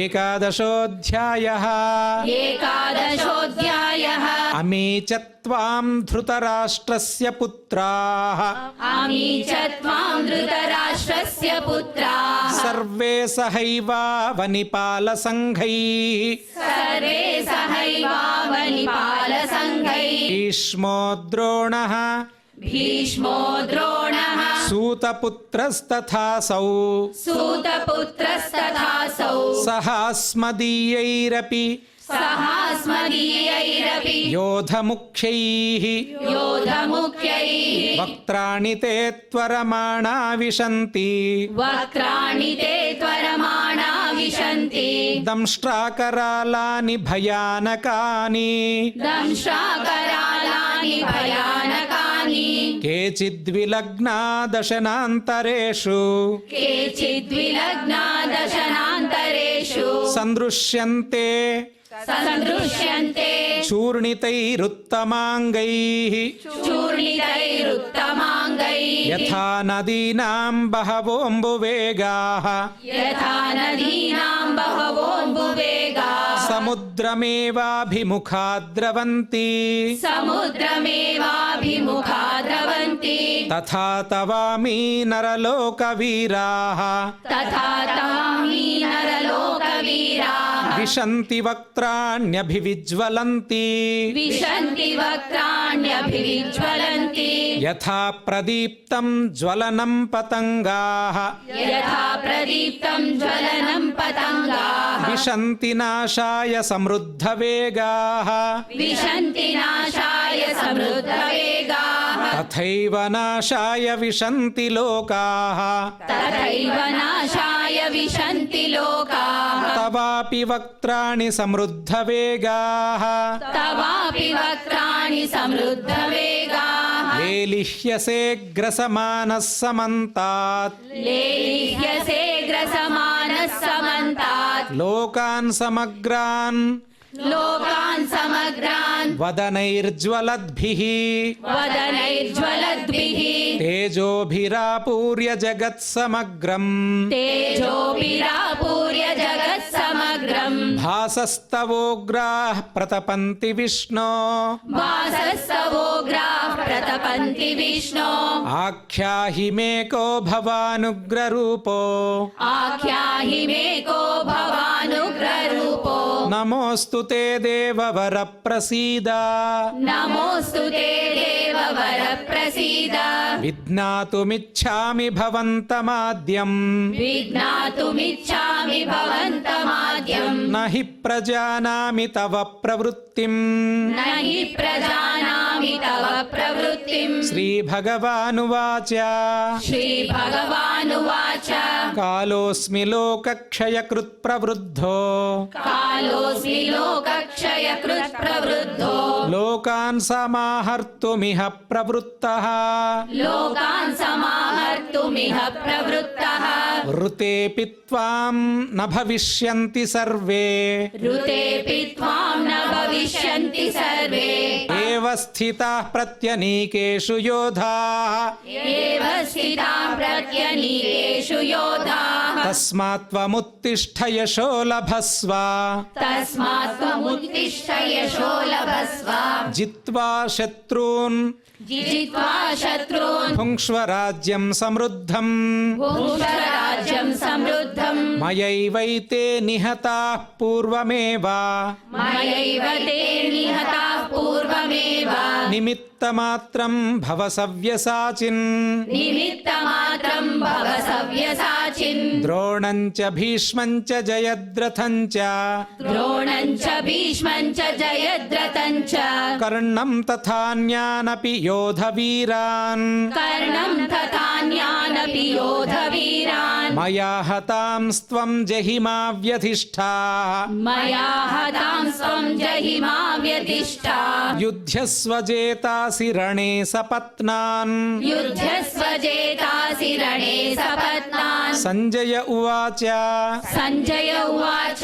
ಏಕಾದಶೋऽಧ್ಯಾಯಃ. ಅಮೀ ಚ ತ್ವಾಂ ಧೃತರಾಷ್ಟ್ರಸ್ಯ ಪುತ್ರಾಃ ಸರ್ವೇ ಸಹೈವಾವನಿಪಾಲಸಂಘೈಃ ಭೀಷ್ಮೋ ದ್ರೋಣಃ ಸೂತಪುತ್ರಸ್ತಥಾಸೌ ಸಹಾಸ್ಮದೀಯೈರಪಿ ಯೋಧಮುಖ್ಯೈಃ ವಕ್ತ್ರಾಣಿ ತೇ ತ್ವರಮಾಣಾ ವಿಶಂತಿ ದಂಷ್ಟ್ರಾಕರಾಲಾನಿ ಭಯಾನಕಾನಿ ಕೇಚಿದ್ವಿಲಗ್ನಾ ದಶನಾಂತರೇಷು ಸಂದೃಶ್ಯಂತೆ ಚೂರ್ಣಿತೈರುತ್ತಮಾಂಗೈಃ ಯಥಾ ನದೀನಾಂ ಬಹವೋಂಬುವೇಗಾಃ ಸಮುದ್ರಮೇವಾಭಿಮುಖಾ ದ್ರವಂತಿ ತಥಾ ತವಾಮಿ ನರಲೋಕವೀರಾಃ ವಿಶಂತಿ ವಕ್ತ್ರಾಣ್ಯಭಿವಿಜ್ವಲಂತಿ ಯಥಾ ಪ್ರದೀಪ್ತಂ ಜ್ವಲನಂ ಪತಂಗಾಃ ವಿಶಂತಿ ನಾಶಾಯ ಸಮೃದ್ಧವೇಗಾಃ ತಥೈವ ನಾಶಾಯ ವಿಶಂತಿ ಲೋಕಾಃ ತವಾಪಿ ವಕ್ತ್ರಾಣಿ ಸಮೃದ್ಧವೇಗಾಃ ಲೇಲಿಹ್ಯಸೇ ಗ್ರಸಮಾನಃ ಸಮಂತಾತ್ ಲೋಕಾನ್ ಸಮಗ್ರಾನ್ ವದನೈರ್ಜ್ವಲದ್ಭಿಃ ತೇಜೋಭಿರಾಪೂರ್ಯ ಜಗತ್ಸಮಗ್ರಂ ಭಾಸಸ್ತವೋಗ್ರಾಃ ಪ್ರತಪಂತಿ ವಿಷ್ಣೋ ಆಖ್ಯಾಹಿ ಮೇ ಕೋ ಭವಾನುಗ್ರರೂಪೋ ನಮೋऽस्तु ते देववर प्रसीद विज्ञातुमिच्छामि भवन्तमाद्यम् न हि प्रजानामि तव प्रवृत्तिम् श्रीभगवानुवाच कालोऽस्मि लोकक्षयकृत् प्रवृद्धो लोकान् समाहर्तुमिह प्रवृत्तः ऋतेऽपि त्वां न भविष्यन्ति सर्वे एव स्थिताः प्रत्यनीकेषु योधाः तस्मात् त्वमुत्तिष्ठ यशो लभस्व जित्वा शत्रून् भुङ्क्ष्व राज्यं समृद्धम् मयैवैते निहताः पूर्वमेव मयैव ते निहताः पूर्वमेव निमित्तमात्रं भव सव्यसाचिन् निमित्तमात्रं भव सव्यसाचिन् द्रोणं च भीष्मं च जयद्रथं च द्रोणं च भीष्मं च जयद्रथं च कर्णं तथान्यानपि योधवीरान् कर्णं तथान्यानपि योधवीरान् मया हतांस्त्वं जहिमा व्यधिष्ठा मया हतां स्वं जहिमा व्यतिष्ठा युध्यस्वजेतासि रणे सपत्नान् युध्यस्व जेतासि रणे सपत्नान् सञ्जय उवाच सञ्जय उवाच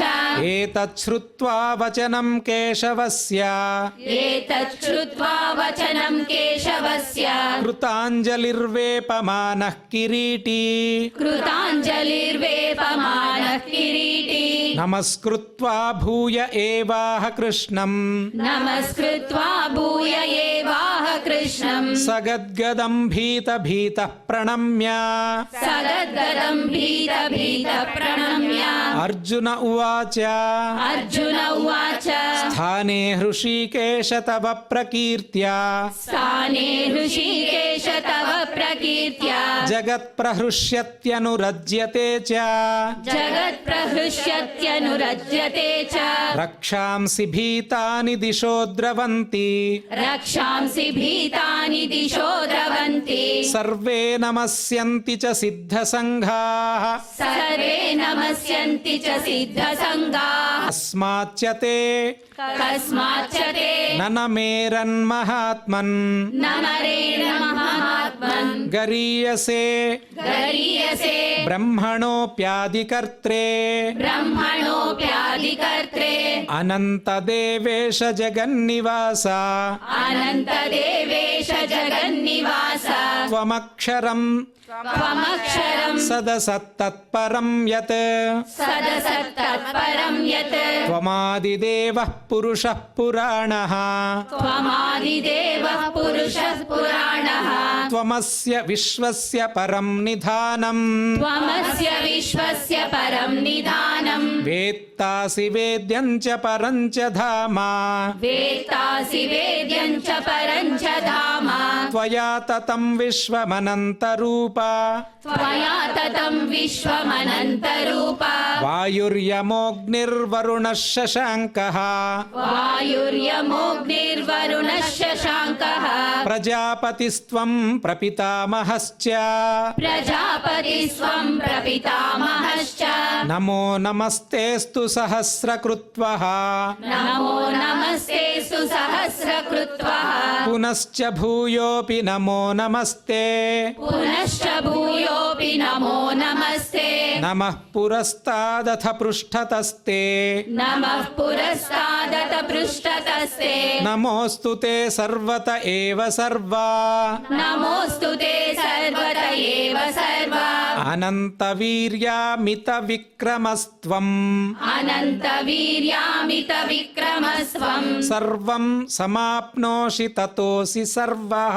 एतत् श्रुत्वा वचनं केशवस्य एतत् श्रुत्वा वचनं केशवस्य कृताञ्जलिर्वेपमानः किरीटी कृताञ्जलिर्वेपमानः किरीटी नमस्कृत्वा भूय एवाह कृष्णं नमस्कृत्वा भूय एवाह कृष्णं सगद्गदं भीतः प्रणम्य सगद्गदं भीतः प्रणम्य अर्जुन उवाच अर्जुन उवाच स्थाने हृषीकेश तव प्रकीर्त्या स्थाने ऋषिकेश तव प्रकीर्त्या जगत्प्रहृष्यत्यनुरज्यते च जगत्प्रहृष्यत्यनुरज्यते च रक्षांसि भीतानि दिशो द्रवन्ति रक्षांसि भीतानि दिशो द्रवन्ति सर्वे नमस्यन्ति च सिद्धसङ्घाः सर्वे नमस्यन्ति च सिद्धसङ्गाः अस्माच्च ते कस्माच्च ते न नमेरन्महात्मन् न मरेण महात्मन् गरीयसे गरीयसे ब्रह्मणोऽप्यादिकर्त्रे ब्रह्मणोऽप्यादिकर्त्रे अनन्तदेवेश जगन्निवास अनन्तदेवेश जगन्निवास त्वमक्षरम् त्वमक्षरं सदसत्तत्परं यत् सदसत्तत्परं यत् त्वमादिदेवः पुरुषः पुराणः त्वमादिदेवः पुरुषः पुराणः त्वमस्य विश्वस्य परं निधानम् त्वमस्य विश्वस्य परं निधानम् वेत्तासि वेद्यं च परं च धाम वेत्तासि वेद्यं च परं च धाम त्वया ततं विश्वमनन्तरूप त्वया ततं विश्वमनन्तरूप वायुर्यमोऽग्निर्वरुणः शशाङ्कः वायुर्यमोऽग्निर्वरुणः शशाङ्कः प्रजापतिस्त्वं प्रपितामहश्च प्रजापतिस्त्वं प्रपितामहश्च नमो नमस्तेऽस्तु सहस्रकृत्वः नमो नमस्ते सुसहस्रकृत्वः पुनश्च भूयोऽपि नमो नमस्ते पुनश्च भूयोऽपि नमो नमस्ते नमः पुरस्तादथ पृष्ठतस्ते नमः पुरस्तादत पृष्ठतस्ते नमोऽस्तु ते सर्वत एव सर्वा नमोऽस्तु ते सर्वत एव सर्वा अनन्तवीर्यामितविक्रमस्त्वम् अनन्तवीर्यामितविक्रमस्त्वं सर्वं समाप्नोषि ततोऽसि सर्वः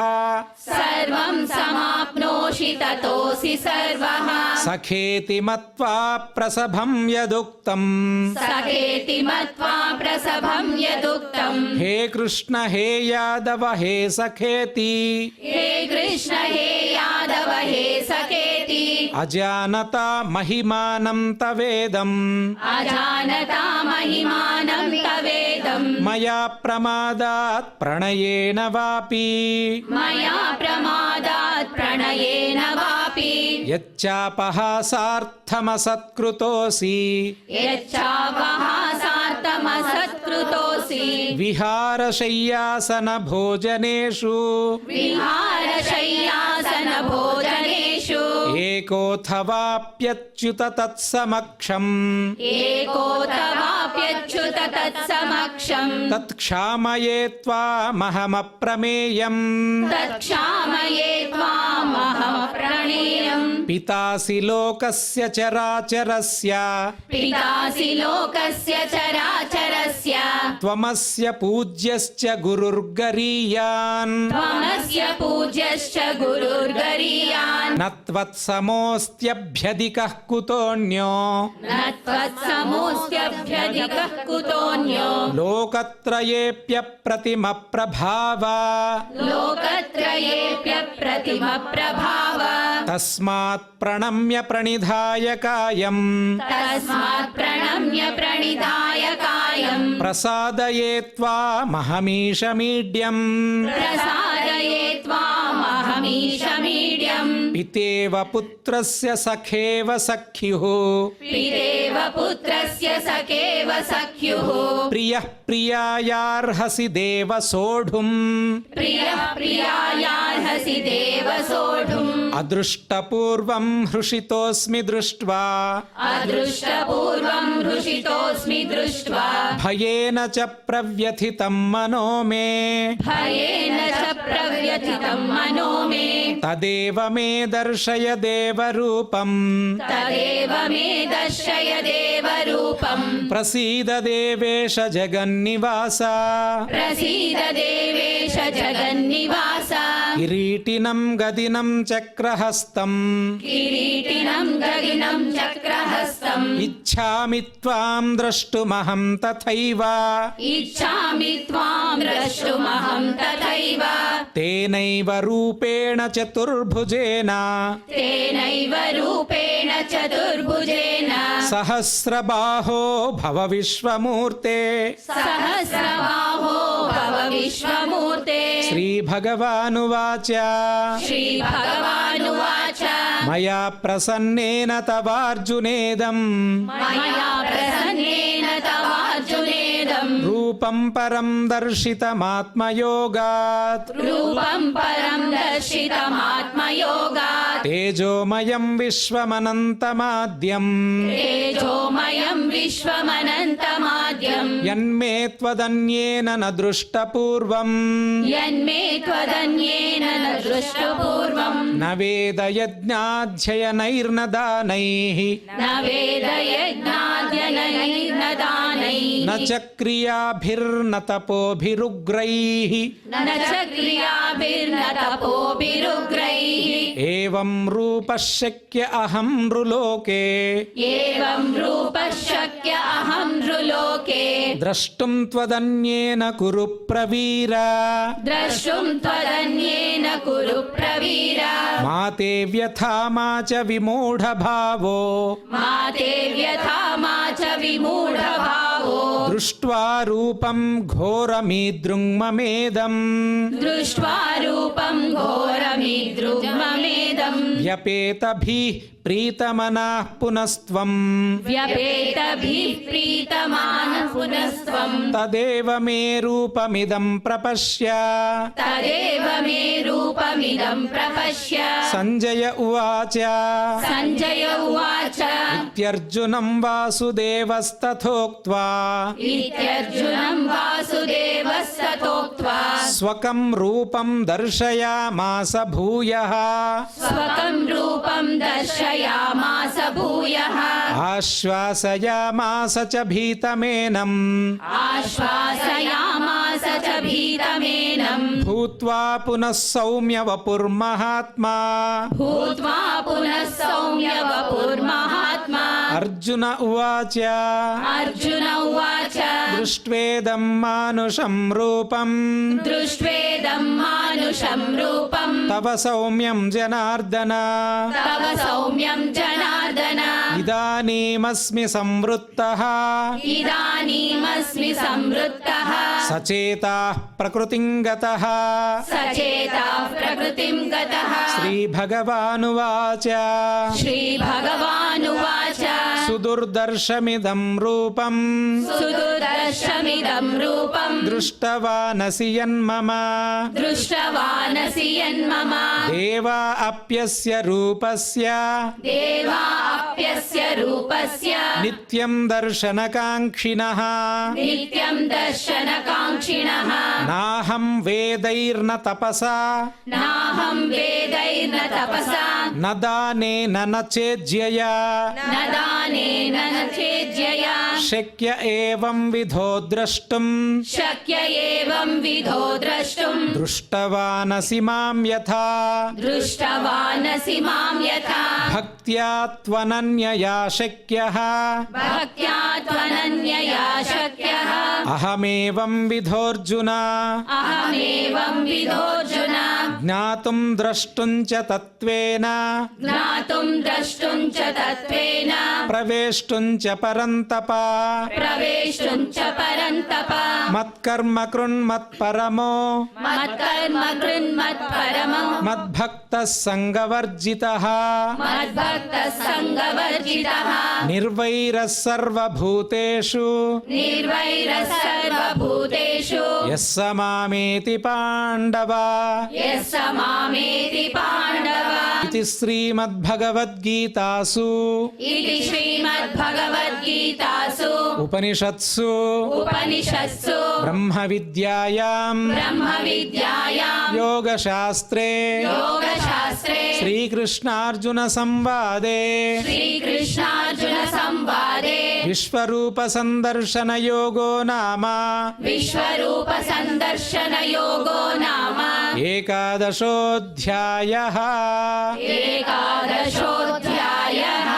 सर्वं समाप्नोषि ततोऽसि सर्वः सखेति मत्वा प्रसभं यदुक्तम् सखेति मत्वा प्रसभं यदुक्तम् हे कृष्ण हे यादव हे सखेति हे कृष्ण हे यादव हे सखेति अजानता महिमानं तवेदम् अजानता महिमानं तवेदम् मया प्रमादात् प्रणयेन वापि मया प्रमादात् प्रणयेन वापि यच्चापहासार्थमसत्कृतोऽसि यच्चापहासार्थमसत्कृतोऽसि विहारशय्यासनभोजनेषु विहारशय्यासनभोजनेषु एकोऽथवाप्यच्युत तत्समक्षम् एकोऽथवाप्यच्युत तत्समक्षम् तत्क्षामये त्वामहमप्रमेयम् तत्क्षामये त्वामहमप्रमेयम् महमप्रणेयम् पितासि लोकस्य चराचरस्य पितासि लोकस्य चराचरस्य त्वमस्य पूज्यश्च गुरुर्गरीयान् त्वमस्य पूज्यश्च गुरुर्गरीयान् न त्वत्समोऽस्त्यभ्यधिकः कुतोऽन्यो न त्वत्समोऽस्त्यभ्यधिकः कुतोऽन्यो लोकत्रयेऽप्यप्रतिमप्रभाव लोकत्रयेऽप्यप्रतिमप्रभाव तस्मात् प्रणम्य प्रणिधाय कायम् तस्मात् प्रणम्य प्रणिधाय कायम् प्रसादये त्वामहमीशमीड्यम् प्रसादये त्वामहमीशमीड्यम् पितेव पुत्रस्य सखेव सख्युः पितेव पुत्रस्य सखेव सख्युः प्रियः प्रियायार्हसि देव सोढुम् प्रियः प्रियायार्हसि देव सोढुम् अदृष्टपूर्वं हृषितोऽस्मि दृष्ट्वा अदृष्टपूर्वं हृषितोऽस्मि दृष्ट्वा भयेन च प्रव्यथितं मनो मे भयेन च प्रव्यथितं मनो मे तदेव मे दर्शय देवरूपम् तदेव मे दर्शय देवरूपम् प्रसीद देवेश जगन्निवास प्रसीद देवेश जगन्निवास किरीटिनं गदिनं चक्रहस्तम् किरीटिनं गदिनं चक्रहस्तम् इच्छामि त्वां द्रष्टुमहं तथैव इच्छामि त्वां द्रष्टुमहं तथैव तेनैव रूपेण चतुर्भुजेन तेनैव रूपेण चतुर्भुजेन सहस्रबाहो भव विश्वमूर्ते सहस्रबाहो भव विश्वमूर्ते श्रीभगवानुवाच श्रीभगवानुवाच मया प्रसन्नेन तवार्जुनेदम् मया प्रसन्नेन तवार्जुनेदम् रूपं परं दर्शितमात्मयोगात् रूपं परं दर्शितमात्मयोगात् तेजोमयं विश्वमनन्तमाद्यम् तेजोमयं विश्वमनन्तमाद्यम् यन्मे त्वदन्येन न दृष्टपूर्वम् यन्मे त्वदन्येन न दृष्टपूर्वम् न वेदयज्ञाध्ययनैर्न दानैः न वेदयज्ञाध्ययनैर्न दानैः न च क्रियाभिर्न तपोभिरुग्रैः न च क्रियाभिर्न तपोभिरुग्रैः एवं रूपः शक्य अहं नृलोके एवं रूपः शक्य अहं नृलोके द्रष्टुं त्वदन्येन कुरु प्रवीर द्रष्टुं त्वदन्येन कुरु प्रवीर मा ते व्यथा मा च विमूढभावो मा ते व्यथा मा च विमूढभावो दृष्ट्वा रूपं घोरमीदृङ्ममेदम् दृष्ट्वा रूपं घोरमिदृग्ममेदम् व्यपेतभिः प्रीतमनाः पुनस्त्वम् व्यपेतभिः प्रीतमानः पुनस्त्वम् तदेव मे रूपमिदं प्रपश्य तदेव मे रूपमिदं प्रपश्य सञ्जय उवाच सञ्जय उवाच इत्यर्जुनं वासुदेवस्तथोक्त्वा इत्यर्जुनं वासुदेवस्तथोक्त्वा स्वकं रूपं दर्शयामास भूयः स्वकं रूपं दर्शयामास भूयः आश्वासयामास च भीतमेनम् आश्वासयामास च भीतमेनम् भूत्वा पुनः सौम्य वपुर्महात्मा भूत्वा पुनः सौम्य वपुर्महात्मा अर्जुन उवाच अर्जुन उवाच दृष्ट्वेदं मानुषं रूपम् दृष्ट्वेदं मानुषं रूपं तव सौम्यं जनार्दन तव सौम्यं जनार्दन इदानीमस्मि संवृत्तः इदानीमस्मि संवृत्तः सचेताः प्रकृतिं गतः सचेताः प्रकृतिं गतः श्रीभगवानुवाच श्रीभगवानुवाच सुदुर्दर्शमिदं रूपम् सुदुर्दर्शमिदं रूपं दृष्टवानसि यन्मम दृष्टवानसि यन्मम देवा अप्यस्य रूपस्य देवाप्यस्य रूपस्य सर्वस्य नित्यं दर्शनकाङ्क्षिणः नित्यं दर्शनकाङ्क्षिणः नाहं वेदैर्न तपसा नाहं वेदैर्न तपसा न दानेन न चेज्यया न दानेन न चेज्यया शक्य एवं विधो द्रष्टुं शक्य एवं विधो द्रष्टुं दृष्टवानसि मां यथा दृष्टवानसि मां यथा भक्त्या त्वनन्यया शक्यः भक्त्या त्वनन्यया शक्यः अहमेवं विधोऽर्जुन अहमेवं विधोऽर्जुन ज्ञातुं द्रष्टुं च तत्त्वेन ज्ञातुं द्रष्टुं च तत्त्वेन प्रवेष्टुं च परन्तप प्रवेष्टुं च परन्तप मत्कर्म कृन्मत्परमो मत्कर्म कृन्मत्परमो मद्भक्तः सङ्गवर्जितः मद्भक्तः सङ्गवर्जितः निर्वैरः सर्वभूतेषु निर्वैरः सर्वभूतेषु यः स मामेति पाण्डव यः स मामेति पाण्डव इति श्रीमद्भगवद्गीतासु इति श्रीमद्भगवद्गीतासु उपनिषत्सु उपनिषत्सु ब्रह्मविद्यायां ब्रह्मविद्यायां योगशास्त्रे योगशास्त्रे श्रीकृष्णार्जुनसंवादे श्रीकृष्णार्जुनसंवादे विश्वरूपसन्दर्शनयोगो नाम विश्वरूपसन्दर्शनयोगो नाम एकादशोऽध्यायः एकादशोऽध्यायः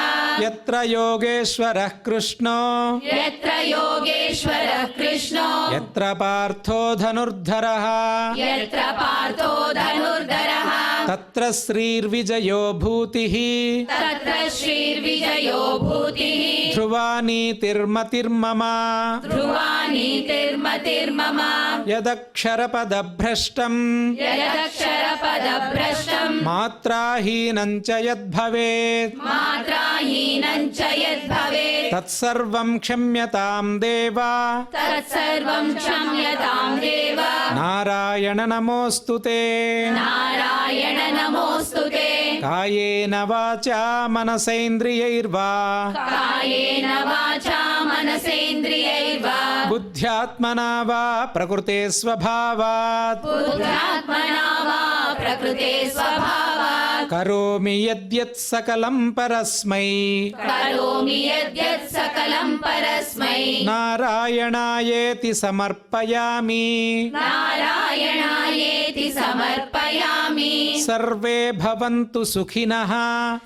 यत्र योगेश्वरः कृष्णो यत्र योगेश्वरः कृष्णो यत्र पार्थो धनुर्धरः यत्र पार्थो धनुर्धरः तत्र श्रीर्विजयो भूतिः तत्र श्रीर्विजयो भूतिः ध्रुवा नीतिर्मतिर्मम ध्रुवा नीतिर्मतिर्मम यदक्षरपदभ्रष्टम् यदक्षरपदभ्रष्टं मात्राहीनं च यद्भवेत् मात्राहीनं च यद्भवेत् तत्सर्वं क्षम्यतां देव तत्सर्वं क्षम्यतां देव नारायण नमोऽस्तु ते नारायण नमोऽस्तु ते कायेन वाचा मनसेन्द्रियैर्वा कायेन वाचा मनसेन्द्रियैर्वा बुद्ध्यात्मना वा प्रकृते स्वभावात् बुद्ध्यात्मना वा प्रकृते स्वभावात् करोमि यद्यत् सकलं परस्मै करोमि यद्यत् सकलं परस्मै नारायणायेति समर्पयामि नारायणायेति समर्पयामि सर्वे भवन्तु सुखिनः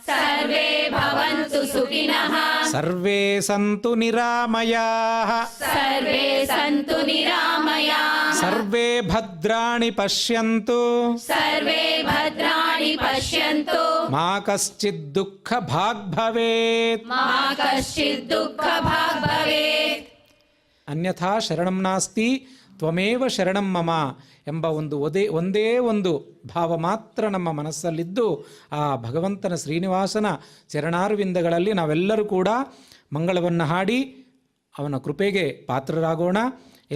सर्वे भवन्तु सुखिनः सर्वे सन्तु निरामयाः सर्वे सन्तु निरामयाः सर्वे भद्राणि पश्यन्तु सर्वे भद्राणि पश्यन्तु मा कश्चित् दुःखभाग् भवेत् मा कश्चित् दुःखभाग् भवेत् ಅನ್ಯಥಾ ಶರಣಂ ನಾಸ್ತಿ ತ್ವಮೇವ ಶರಣಂ ಮಮ ಎಂಬ ಒಂದೇ ಒಂದು ಭಾವ ಮಾತ್ರ ನಮ್ಮ ಮನಸ್ಸಲ್ಲಿದ್ದು ಆ ಭಗವಂತನ ಶ್ರೀನಿವಾಸನ ಚರಣಾರವಿಂದಗಳಲ್ಲಿ ನಾವೆಲ್ಲರೂ ಕೂಡ ಮಂಗಳವನ್ನು ಹಾಡಿ ಅವನ ಕೃಪೆಗೆ ಪಾತ್ರರಾಗೋಣ.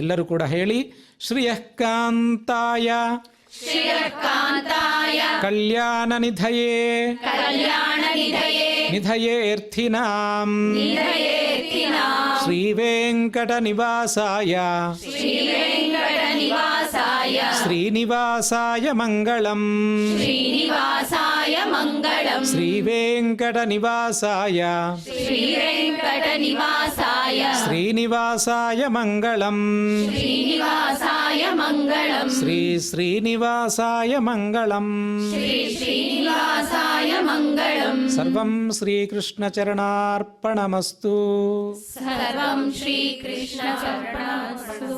ಎಲ್ಲರೂ ಕೂಡ ಹೇಳಿ ಶ್ರಿಯಃ ಕಾಂತಾಯ ಶ್ರೀಯಕಾಂತಾಯ ಕಲ್ಯಾಣನಿಧಯೇ ಕಲ್ಯಾಣನಿಧಯೇ ನಿಧಯೇರ್ಥಿನಾಂ ನಿಧಯೇರ್ಥಿನಾಂ ಶ್ರೀವೆಂಕಟನಿವಾಸಾಯ ಶ್ರೀವೆಂಕಟನಿವಾಸಾಯ ಶ್ರೀನಿವಾಸಾಯ ಮಂಗಳಂ ಶ್ರೀನಿವಾಸಾಯ ಮಂಗಳಂ ಶ್ರೀವೆಂಕಟನಿವಾಸಾಯ ಶ್ರೀವೆಂಕಟನಿವಾಸಾಯ ಶ್ರೀನಿವಾಸಾಯ ಮಂಗಳಂ ಶ್ರೀನಿವಾಸಾಯ ಮಂಗಳಂ ಶ್ರೀ ಶ್ರೀನಿವಾಸಾಯ ಮಂಗಳಂ ಶ್ರೀ ಶ್ರೀನಿವಾಸಾಯ ಮಂಗಳಂ ಸರ್ವಂ ಶ್ರೀಕೃಷ್ಣಚರಣಾರ್ಪಣಮಸ್ತು. ಸರ್ವಂ ಶ್ರೀಕೃಷ್ಣಚರಣಮಸ್ತು.